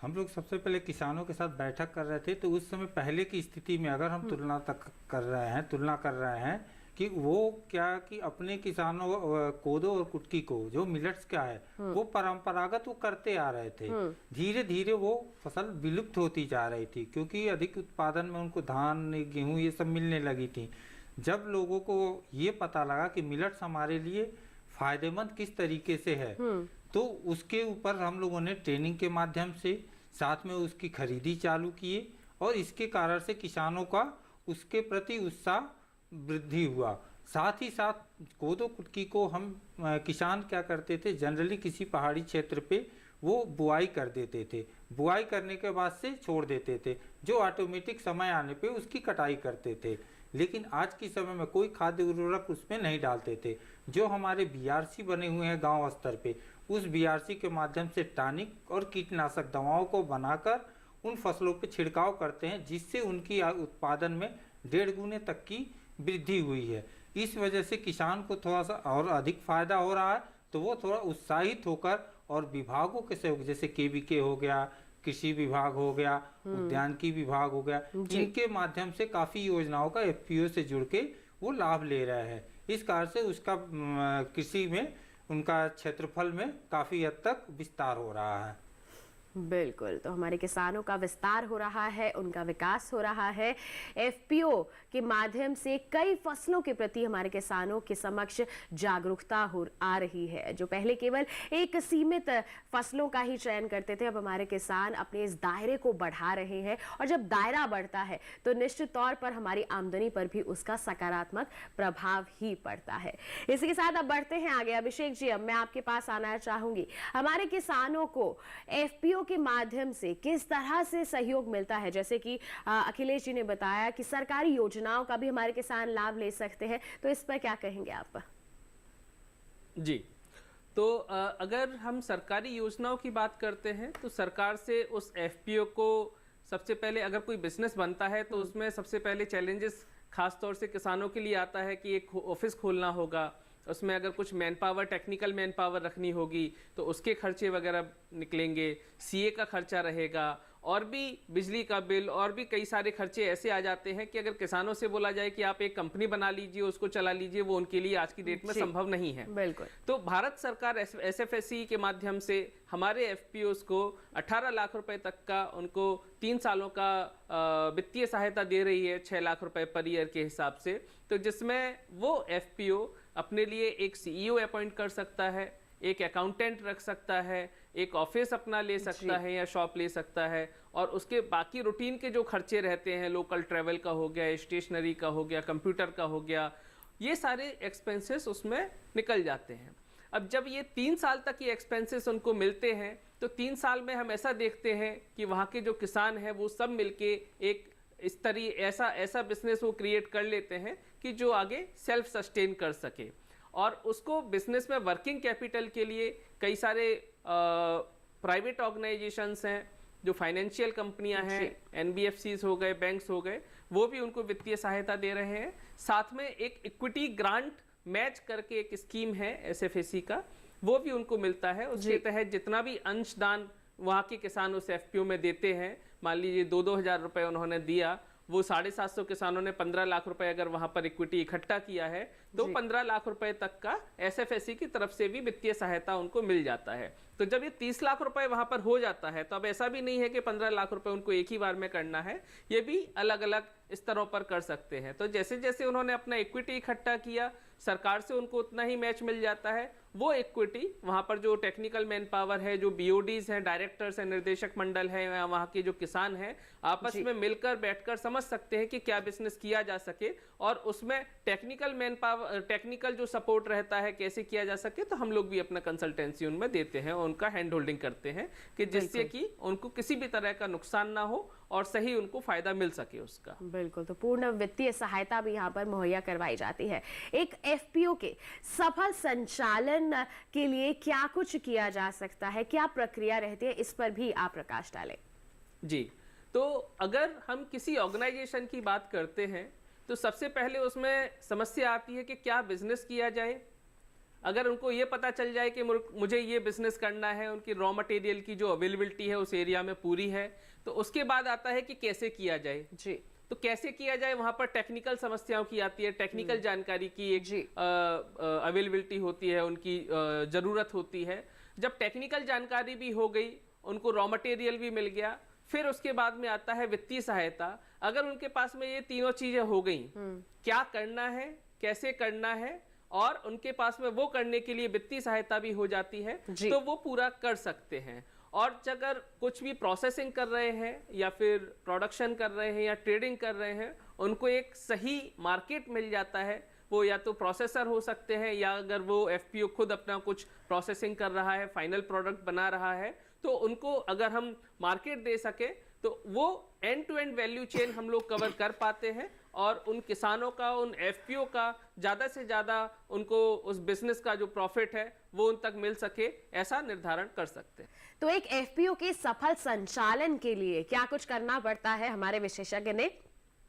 हम लोग सबसे पहले किसानों के साथ बैठक कर रहे थे, तो उस समय पहले की स्थिति में अगर हम तुलना कर रहे हैं कि वो क्या कि अपने किसानों कोदो और कुटकी को जो मिलेट्स क्या है वो परंपरागत वो करते आ रहे थे। धीरे धीरे वो फसल विलुप्त होती जा रही थी क्योंकि अधिक उत्पादन में उनको धान गेहूं ये सब मिलने लगी थी। जब लोगों को ये पता लगा कि मिलेट्स हमारे लिए फायदेमंद किस तरीके से है, तो उसके ऊपर हम लोगों ने ट्रेनिंग के माध्यम से साथ में उसकी खरीदी चालू किए और इसके कारण से किसानों का उसके प्रति उत्साह वृद्धि हुआ। साथ ही साथ कोदो कुटकी को हम किसान क्या करते थे, जनरली किसी पहाड़ी क्षेत्र पे वो बुआई कर देते थे, बुआई करने के बाद से छोड़ देते थे, जो ऑटोमेटिक समय आने पे उसकी कटाई करते थे। लेकिन आज के समय में कोई खाद्य उर्वरक उसमें नहीं डालते थे। जो हमारे बीआरसी बने हुए हैं गांव स्तर पे, उस बीआरसी के माध्यम से टॉनिक और कीटनाशक दवाओं को बनाकर उन फसलों पे छिड़काव करते हैं, जिससे उनकी उत्पादन में 1.5 गुने तक की वृद्धि हुई है। इस वजह से किसान को थोड़ा सा और अधिक फायदा हो रहा है, तो वो थोड़ा उत्साहित होकर और विभागों के सहयोग जैसे केवीके हो गया, कृषि विभाग हो गया, उद्यानिकी विभाग हो गया, इनके माध्यम से काफी योजनाओं का एफपीओ से जुड़ के वो लाभ ले रहे हैं। इस कारण से उसका कृषि में उनका क्षेत्रफल में काफी हद तक विस्तार हो रहा है। बिल्कुल, तो हमारे किसानों का विस्तार हो रहा है, उनका विकास हो रहा है। एफपीओ के माध्यम से कई फसलों के प्रति हमारे किसानों के समक्ष जागरूकता हो आ रही है। जो पहले केवल एक सीमित फसलों का ही चयन करते थे, अब हमारे किसान अपने इस दायरे को बढ़ा रहे हैं और जब दायरा बढ़ता है तो निश्चित तौर पर हमारी आमदनी पर भी उसका सकारात्मक प्रभाव ही पड़ता है। इसी के साथ अब बढ़ते हैं आगे। अभिषेक जी, अब मैं आपके पास आना चाहूंगी, हमारे किसानों को एफपीओ के माध्यम से किस तरह से सहयोग मिलता है? जैसे कि अखिलेश जी ने बताया कि सरकारी योजनाओं का भी हमारे किसान लाभ ले सकते हैं, तो इस पर क्या कहेंगे आप? जी, तो अगर हम सरकारी योजनाओं की बात करते हैं तो सरकार से उस एफपीओ को सबसे पहले अगर कोई बिजनेस बनता है तो उसमें सबसे पहले चैलेंजेस खास तौर से किसानों के लिए आता है कि एक ऑफिस खोलना होगा, उसमें अगर कुछ man power, technical man power रखनी होगी तो उसके खर्चे वगैरह निकलेंगे, सीए का खर्चा रहेगा और भी बिजली का बिल और भी कई सारे खर्चे ऐसे आ जाते हैं कि अगर किसानों से बोला जाए कि आप एक कंपनी बना लीजिए, उसको चला लीजिए, वो उनके लिए आज की डेट में संभव नहीं है। बिल्कुल। तो भारत सरकार एसएफएससी के माध्यम से हमारे एफपीओस को 18 लाख रुपए तक का उनको 3 सालों का वित्तीय सहायता दे रही है, 6 लाख रुपए पर ईयर के हिसाब से। तो जिसमें वो एफपीओ अपने लिए एक सीईओ अपॉइंट कर सकता है, एक अकाउंटेंट रख सकता है, एक ऑफिस अपना ले सकता है या शॉप ले सकता है, और उसके बाकी रूटीन के जो खर्चे रहते हैं, लोकल ट्रैवल का हो गया, स्टेशनरी का हो गया, कंप्यूटर का हो गया, ये सारे एक्सपेंसेस उसमें निकल जाते हैं। अब जब ये 3 साल तक ये एक्सपेंसेस उनको मिलते हैं तो 3 साल में हम ऐसा देखते हैं कि वहाँ के जो किसान हैं वो सब मिलके एक इस तरह ऐसा बिजनेस वो क्रिएट कर लेते हैं कि जो आगे सेल्फ सस्टेन कर सके। और उसको बिजनेस में वर्किंग कैपिटल के लिए कई सारे प्राइवेट ऑर्गेनाइजेशंस हैं, जो फाइनेंशियल कंपनियां हैं, एनबीएफसीज हो गए, बैंक्स हो गए, वो भी उनको वित्तीय सहायता दे रहे हैं। साथ में एक इक्विटी ग्रांट मैच करके एक स्कीम है एसएफएससी का, वो भी उनको मिलता है। उसके तहत जितना भी अंशदान वहाँ के किसान उस एफपीओ में देते हैं, मान लीजिए 2-2 हज़ार रुपये उन्होंने दिया, वो 750 किसानों ने 15 लाख रुपए अगर वहां पर इक्विटी इकट्ठा किया है तो 15 लाख रुपए तक का एसएफएससी की तरफ से भी वित्तीय सहायता उनको मिल जाता है। तो जब ये 30 लाख रुपए वहां पर हो जाता है तो अब ऐसा भी नहीं है कि 15 लाख रुपए उनको एक ही बार में करना है, ये भी अलग अलग स्तरों पर कर सकते हैं। तो जैसे जैसे उन्होंने अपना इक्विटी इकट्ठा किया, सरकार से उनको उतना ही मैच मिल जाता है। वो इक्विटी वहां पर जो टेक्निकल मैन पावर है, जो बीओडीज हैं, डायरेक्टर्स हैं, निर्देशक मंडल है, वहां के जो किसान हैं, आपस में मिलकर बैठकर समझ सकते हैं कि क्या बिजनेस किया जा सके, और उसमें टेक्निकल मैन पावर, टेक्निकल जो सपोर्ट रहता है कैसे किया जा सके, तो हम लोग भी अपना कंसल्टेंसी उनमें देते हैं, उनका हैंड होल्डिंग करते हैं कि जिससे कि उनको किसी भी तरह का नुकसान ना हो और सही उनको फायदा मिल सके उसका। बिल्कुल, तो पूर्ण वित्तीय सहायता भी यहाँ पर मुहैया करवाई जाती है। एक एफपीओ के सफल संचालन के लिए क्या कुछ किया जा सकता है, क्या प्रक्रिया रहती है, इस पर भी आप प्रकाश डालें। जी, तो अगर हम किसी ऑर्गेनाइजेशन की बात करते हैं तो सबसे पहले उसमें समस्या आती है कि क्या बिजनेस किया जाए। अगर उनको ये पता चल जाए कि मुझे ये बिजनेस करना है, उनकी रॉ मटेरियल की जो अवेलेबिलिटी है उस एरिया में पूरी है, तो उसके बाद आता है कि कैसे किया जाए। जी, तो कैसे किया जाए, वहां पर टेक्निकल समस्याओं की आती है, टेक्निकल जानकारी की एक अवेलेबिलिटी होती है, उनकी जरूरत होती है। जब टेक्निकल जानकारी भी हो गई, उनको रॉ मटेरियल भी मिल गया, फिर उसके बाद में आता है वित्तीय सहायता। अगर उनके पास में ये तीनों चीजें हो गई, क्या करना है, कैसे करना है, और उनके पास में वो करने के लिए वित्तीय सहायता भी हो जाती है, तो वो पूरा कर सकते हैं। और अगर कुछ भी प्रोसेसिंग कर रहे हैं या फिर प्रोडक्शन कर रहे हैं या ट्रेडिंग कर रहे हैं, उनको एक सही मार्केट मिल जाता है। वो या तो प्रोसेसर हो सकते हैं, या अगर वो एफपीओ खुद अपना कुछ प्रोसेसिंग कर रहा है, फाइनल प्रोडक्ट बना रहा है, तो उनको अगर हम मार्केट दे सके तो वो end to end value chain हम लोग कवर कर पाते हैं, और उन किसानों का, उन एफपीओ का ज़्यादा से ज़्यादा उनको उस बिजनेस का जो प्रॉफिट है वो उन तक मिल सके, ऐसा निर्धारण कर सकते हैं। तो एक एफपीओ के सफल संचालन के लिए क्या कुछ करना पड़ता है, हमारे विशेषज्ञ ने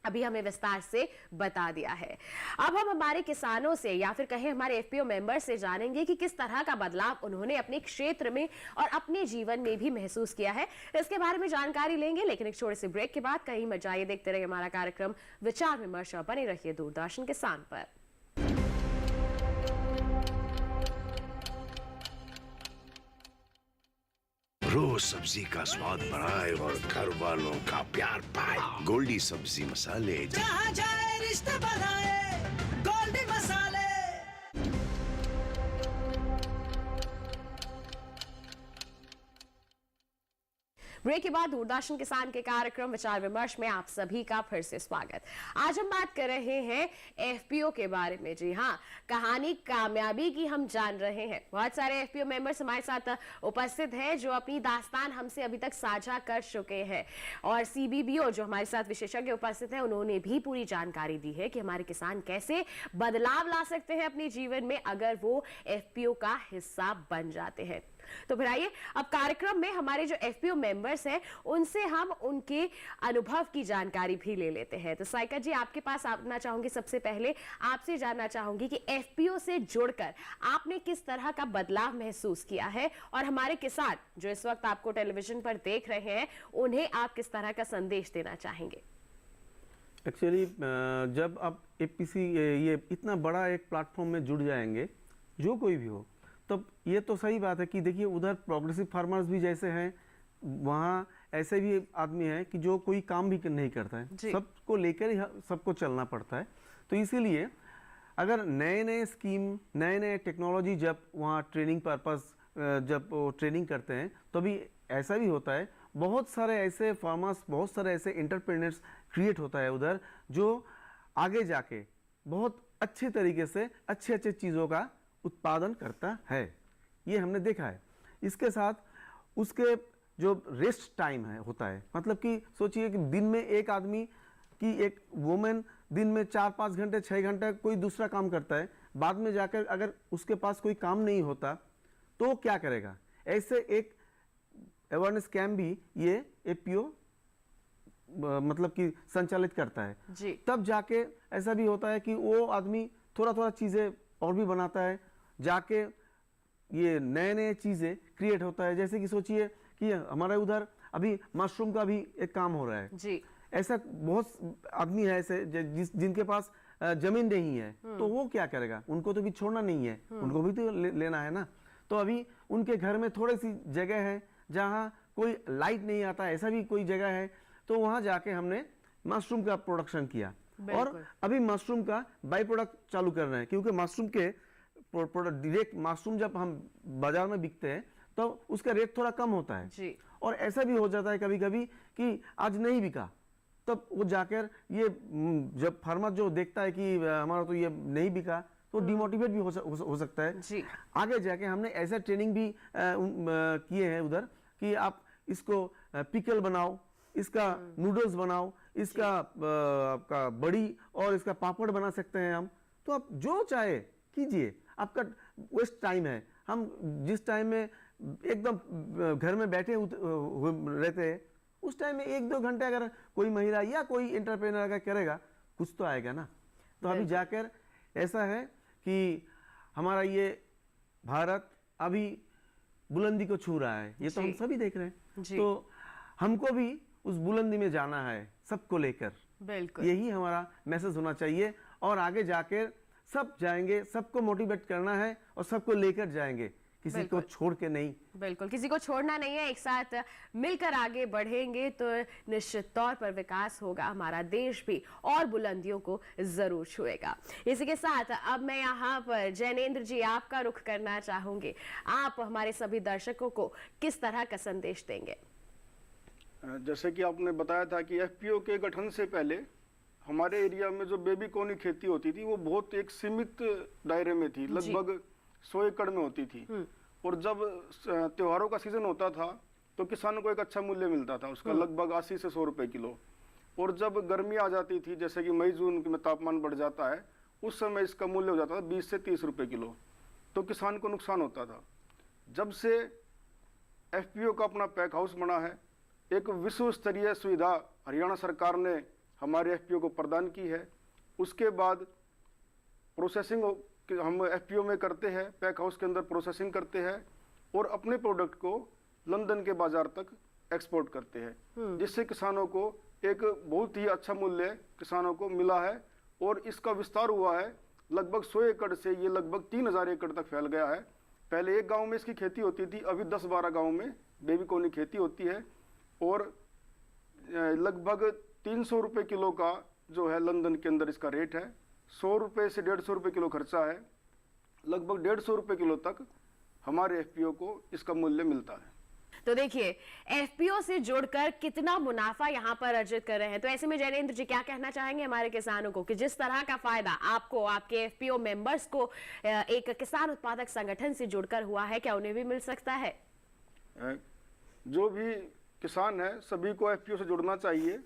अभी हमें विस्तार से बता दिया है। अब हम हमारे किसानों से या फिर कहें हमारे एफपीओ मेंबर से जानेंगे कि किस तरह का बदलाव उन्होंने अपने क्षेत्र में और अपने जीवन में भी महसूस किया है। इसके बारे में जानकारी लेंगे, लेकिन एक छोटे से ब्रेक के बाद। कहीं मत जाइए, देखते रहिए हमारा कार्यक्रम विचार विमर्श, बने रहिए दूरदर्शन किसान पर। रोज सब्जी का स्वाद बढ़ाए और घर वालों का प्यार पाए। गोल्डी सब्जी मसाले। जहाँ जाए रिश्ते बनाए गोल्डी मसाले। ब्रेक के बाद दूरदर्शन किसान के कार्यक्रम विचार विमर्श में आप सभी का फिर से स्वागत। आज हम बात कर रहे हैं एफपीओ के बारे में। जी हाँ, कहानी कामयाबी की हम जान रहे हैं। बहुत सारे एफपीओ मेंबर्स हमारे साथ उपस्थित हैं जो अपनी दास्तान हमसे अभी तक साझा कर चुके हैं, और सीबीबीओ जो हमारे साथ विशेषज्ञ उपस्थित हैं उन्होंने भी पूरी जानकारी दी है कि हमारे किसान कैसे बदलाव ला सकते हैं अपने जीवन में अगर वो एफपीओ का हिस्सा बन जाते हैं। तो फिर आइए अब कार्यक्रम में हमारे जो एफपीओ मेंबर्स हैं उनसे हम उनके अनुभव की जानकारी भी ले लेते हैं। तो साइका जी, आपके पास आना चाहूंगी। सबसे पहले आपसे जानना चाहूंगी कि एफपीओ से जुड़कर आपने किस तरह का बदलाव महसूस किया है, और हमारे किसान जो इस वक्त आपको टेलीविजन पर देख रहे हैं उन्हें आप किस तरह का संदेश देना चाहेंगे। एक्चुअली जब आप एपीसी ये इतना बड़ा एक प्लेटफॉर्म में जुड़ जाएंगे, जो कोई भी हो, तब ये तो सही बात है कि देखिए उधर प्रोग्रेसिव फार्मर्स भी जैसे हैं, वहाँ ऐसे भी आदमी हैं कि जो कोई काम भी नहीं करता है, सबको लेकर ही सबको चलना पड़ता है। तो इसीलिए अगर नए नए स्कीम, नए नए टेक्नोलॉजी जब वहाँ ट्रेनिंग पर्पस जब वो ट्रेनिंग करते हैं, तो भी ऐसा भी होता है बहुत सारे ऐसे फार्मर्स, बहुत सारे ऐसे एंटरप्रेन्योर्स क्रिएट होता है उधर, जो आगे जाके बहुत अच्छे तरीके से अच्छे अच्छे चीज़ों का उत्पादन करता है। ये हमने देखा है। इसके साथ उसके जो रेस्ट टाइम है होता है, मतलब कि सोचिए कि दिन में एक आदमी की एक वुमेन दिन में 4-5 घंटे 6 घंटे कोई दूसरा काम करता है, बाद में जाकर अगर उसके पास कोई काम नहीं होता तो क्या करेगा। ऐसे एक अवेयरनेस कैंप भी ये एपीओ मतलब कि संचालित करता है जी। तब जाके ऐसा भी होता है कि वो आदमी थोड़ा थोड़ा चीज़ें और भी बनाता है, जाके ये नए नए चीज़ें क्रिएट होता है। जैसे कि सोचिए कि हमारे उधर अभी मशरूम का भी एक काम हो रहा है जी। ऐसा बहुत आदमी है ऐसे जिनके पास जमीन नहीं है, तो वो क्या करेगा, उनको तो भी छोड़ना नहीं है, उनको भी तो लेना है ना। तो अभी उनके घर में थोड़ी सी जगह है जहाँ कोई लाइट नहीं आता, ऐसा भी कोई जगह है, तो वहाँ जाके हमने मशरूम का प्रोडक्शन किया, और अभी मशरूम का बाई प्रोडक्ट चालू कर रहे हैं, क्योंकि मशरूम के प्रोडक्ट डायरेक्ट मशरूम जब हम बाजार में बिकते हैं तो उसका रेट थोड़ा कम होता है जी। और ऐसा भी हो जाता है कभी कभी कि आज नहीं बिका, तब वो जाकर ये जब फार्मर जो देखता है कि हमारा तो ये नहीं बिका, तो डिमोटिवेट भी हो सकता है जी। आगे जाके हमने ऐसा ट्रेनिंग भी किए हैं उधर कि आप इसको पिकल बनाओ, इसका नूडल्स बनाओ, इसका आपका बड़ी और इसका पापड़ बना सकते हैं हम। तो आप जो चाहे कीजिए, आपका वेस्ट टाइम है। हम जिस टाइम में एकदम घर में बैठे रहते हैं, उस टाइम में 1-2 घंटे अगर कोई महिला या कोई एंटरप्रेन्योर अगर करेगा, कुछ तो आएगा ना। तो अभी जाकर ऐसा है कि हमारा ये भारत अभी बुलंदी को छू रहा है, ये तो हम सभी देख रहे हैं। तो हमको भी उस बुलंदी में जाना है, सबको लेकर। बिल्कुल, यही हमारा मैसेज होना चाहिए और आगे जाकर सब जाएंगे, सबको मोटिवेट करना है और सबको लेकर जाएंगे, किसी को छोड़ के नहीं। बिल्कुल, किसी को छोड़ना नहीं है, एक साथ मिलकर आगे बढ़ेंगे तो निश्चित तौर पर विकास होगा, हमारा देश भी और बुलंदियों को जरूर छुएगा। इसी के साथ अब मैं यहाँ पर जैनेंद्र जी आपका रुख करना चाहूंगी, आप हमारे सभी दर्शकों को किस तरह का संदेश देंगे? जैसे कि आपने बताया था कि एफपीओ के गठन से पहले हमारे एरिया में जो बेबी कॉर्न की खेती होती थी वो बहुत एक सीमित दायरे में थी, लगभग 100 एकड़ में होती थी। और जब त्योहारों का सीजन होता था तो किसानों को एक अच्छा मूल्य मिलता था उसका, लगभग 80 से 100 रुपए किलो। और जब गर्मी आ जाती थी, जैसे कि मई जून में तापमान बढ़ जाता है, उस समय इसका मूल्य हो जाता था 20 से 30 रुपए किलो, तो किसान को नुकसान होता था। जब से एफपीओ का अपना पैक हाउस बना है, एक विश्व स्तरीय सुविधा हरियाणा सरकार ने हमारे एफपीओ को प्रदान की है। उसके बाद प्रोसेसिंग हम एफपीओ में करते हैं, पैक हाउस के अंदर प्रोसेसिंग करते हैं और अपने प्रोडक्ट को लंदन के बाजार तक एक्सपोर्ट करते हैं, जिससे किसानों को एक बहुत ही अच्छा मूल्य किसानों को मिला है। और इसका विस्तार हुआ है, लगभग 100 एकड़ से ये लगभग 3000 एकड़ तक फैल गया है। पहले एक गांव में इसकी खेती होती थी, अभी 10-12 गाँव में बेबी कॉर्न की खेती होती है। और लगभग 300 रुपये किलो का जो है लंदन के अंदर इसका रेट है। 100 रुपये से 150 रुपये किलो खर्चा है, लगभग 150 रुपये किलो तक हमारे एफपीओ को इसका मूल्य मिलता है। तो देखिए, एफपीओ से जुड़कर कितना मुनाफा यहाँ पर अर्जित कर रहे हैं। तो ऐसे में जैनेंद्र जी क्या कहना चाहेंगे हमारे किसानों को कि जिस तरह का फायदा आपको, आपके एफपीओ मेंबर्स को एक किसान उत्पादक संगठन से जुड़कर हुआ है, क्या उन्हें भी मिल सकता है? जो भी किसान है सभी को एफपीओ से जुड़ना चाहिए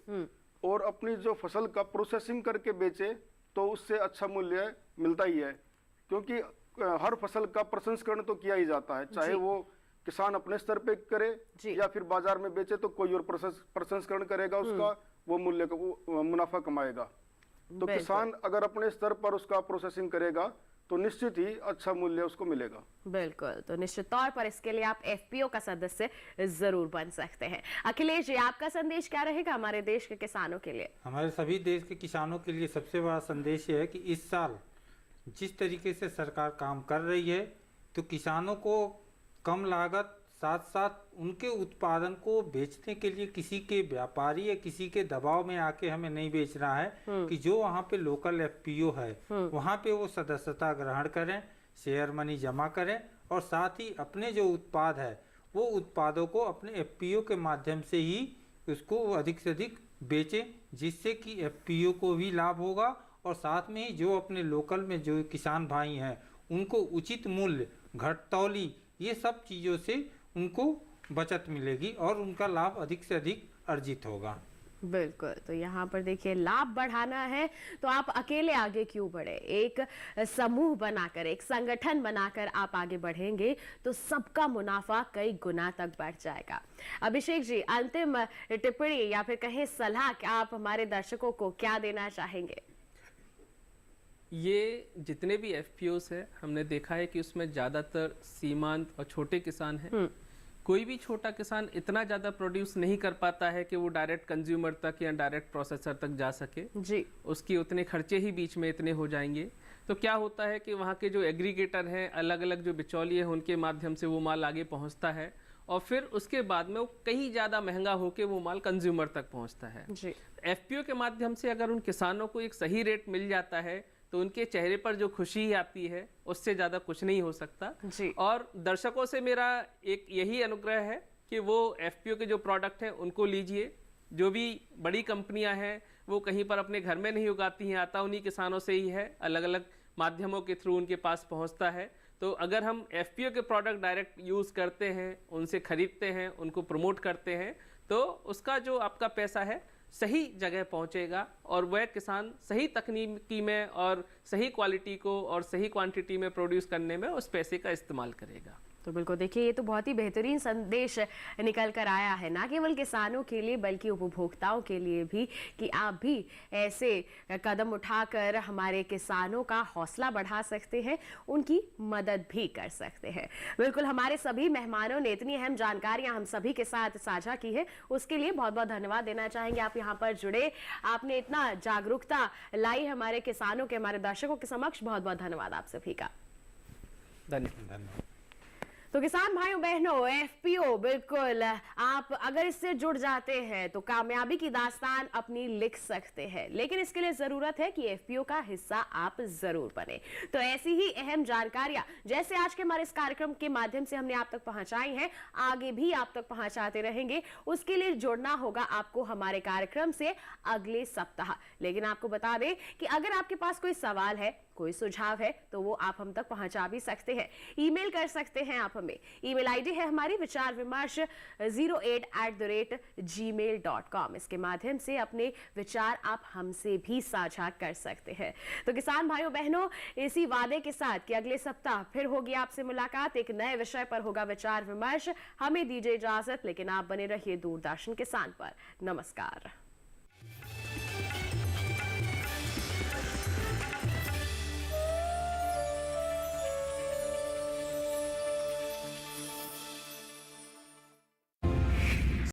और अपनी जो फसल का प्रोसेसिंग करके बेचे तो उससे अच्छा मूल्य मिलता ही है, क्योंकि हर फसल का प्रसंस्करण तो किया ही जाता है, चाहे वो किसान अपने स्तर पे करे या फिर बाजार में बेचे तो कोई और प्रसंस्करण करेगा, उसका वो मूल्य वो मुनाफा कमाएगा। तो किसान अगर अपने स्तर पर उसका प्रोसेसिंग करेगा तो निश्चित ही अच्छा मूल्य उसको मिलेगा। बिल्कुल, तो निश्चित तौर पर इसके लिए आप एफपीओ का सदस्य जरूर बन सकते हैं। अखिलेश जी, आपका संदेश क्या रहेगा हमारे देश के किसानों के लिए? हमारे सभी देश के किसानों के लिए सबसे बड़ा संदेश ये है कि इस साल जिस तरीके से सरकार काम कर रही है, तो किसानों को कम लागत, साथ साथ उनके उत्पादन को बेचने के लिए किसी के व्यापारी या किसी के दबाव में आके हमें नहीं बेच रहा है कि जो वहाँ पे लोकल एफपीओ है वहाँ पे वो सदस्यता ग्रहण करें, शेयर मनी जमा करें और साथ ही अपने जो उत्पाद है वो उत्पादों को अपने एफपीओ के माध्यम से ही उसको अधिक से अधिक बेचें, जिससे कि एफपीओ को भी लाभ होगा और साथ में ही जो अपने लोकल में जो किसान भाई हैं उनको उचित मूल्य, घटतौली, ये सब चीज़ों से उनको बचत मिलेगी और उनका लाभ अधिक से अधिक अर्जित होगा। बिल्कुल, तो यहाँ पर देखिए, लाभ बढ़ाना है तो आप अकेले आगे क्यों बढ़े, एक समूह बनाकर, एक संगठन बनाकर आप आगे बढ़ेंगे तो सबका मुनाफा कई गुना तक बढ़ जाएगा। अभिषेक जी, अंतिम टिप्पणी या फिर कहें सलाह, क्या आप हमारे दर्शकों को क्या देना चाहेंगे? ये जितने भी एफपीओस है हमने देखा है कि उसमें ज़्यादातर सीमांत और छोटे किसान हैं। कोई भी छोटा किसान इतना ज़्यादा प्रोड्यूस नहीं कर पाता है कि वो डायरेक्ट कंज्यूमर तक या डायरेक्ट प्रोसेसर तक जा सके जी, उसकी उतने खर्चे ही बीच में इतने हो जाएंगे। तो क्या होता है कि वहाँ के जो एग्रीगेटर हैं, अलग अलग जो बिचौलिए हैं, उनके माध्यम से वो माल आगे पहुँचता है और फिर उसके बाद में वो कहीं ज़्यादा महंगा होकर वो माल कंज्यूमर तक पहुँचता है। एफपीओ के माध्यम से अगर उन किसानों को एक सही रेट मिल जाता है तो उनके चेहरे पर जो खुशी आती है उससे ज़्यादा कुछ नहीं हो सकता जी। और दर्शकों से मेरा एक यही अनुग्रह है कि वो एफपीओ के जो प्रोडक्ट हैं उनको लीजिए। जो भी बड़ी कंपनियां हैं वो कहीं पर अपने घर में नहीं उगाती हैं, आता उन्हीं किसानों से ही है, अलग अलग माध्यमों के थ्रू उनके पास पहुंचता है। तो अगर हम एफपीओ के प्रोडक्ट डायरेक्ट यूज़ करते हैं, उनसे खरीदते हैं, उनको प्रमोट करते हैं, तो तो उसका जो आपका पैसा है सही जगह पहुंचेगा और वह किसान सही तकनीकी में और सही क्वालिटी को और सही क्वांटिटी में प्रोड्यूस करने में उस पैसे का इस्तेमाल करेगा। तो बिल्कुल देखिए, ये तो बहुत ही बेहतरीन संदेश निकल कर आया है, ना केवल किसानों के लिए बल्कि उपभोक्ताओं के लिए भी, कि आप भी ऐसे कदम उठाकर हमारे किसानों का हौसला बढ़ा सकते हैं, उनकी मदद भी कर सकते हैं। बिल्कुल, हमारे सभी मेहमानों ने इतनी अहम जानकारियां हम सभी के साथ साझा की है, उसके लिए बहुत बहुत धन्यवाद देना चाहेंगे। आप यहाँ पर जुड़े, आपने इतना जागरूकता लाई हमारे किसानों के, हमारे दर्शकों के समक्ष, बहुत बहुत धन्यवाद आप सभी का। धन्यवाद। तो किसान भाइयों बहनों, एफपीओ, बिल्कुल आप अगर इससे जुड़ जाते हैं तो कामयाबी की दास्तान अपनी लिख सकते हैं, लेकिन इसके लिए जरूरत है कि एफपीओ का हिस्सा आप जरूर बने। तो ऐसी ही अहम जानकारियां जैसे आज के हमारे इस कार्यक्रम के माध्यम से हमने आप तक पहुंचाई हैं, आगे भी आप तक पहुंचाते रहेंगे। उसके लिए जुड़ना होगा आपको हमारे कार्यक्रम से अगले सप्ताह। लेकिन आपको बता दें कि अगर आपके पास कोई सवाल है, कोई सुझाव है, तो वो आप हम तक पहुंचा भी सकते हैं। ईमेल कर सकते हैं आप हमें। ईमेल आईडी है हमारी विचार विमर्श 08@gmail.com। इसके माध्यम से अपने विचार आप हमसे भी साझा कर सकते हैं। तो किसान भाइयों बहनों, इसी वादे के साथ कि अगले सप्ताह फिर होगी आपसे मुलाकात, एक नए विषय पर होगा विचार विमर्श। हमें दीजिए इजाजत, लेकिन आप बने रहिए दूरदर्शन किसान पर। नमस्कार।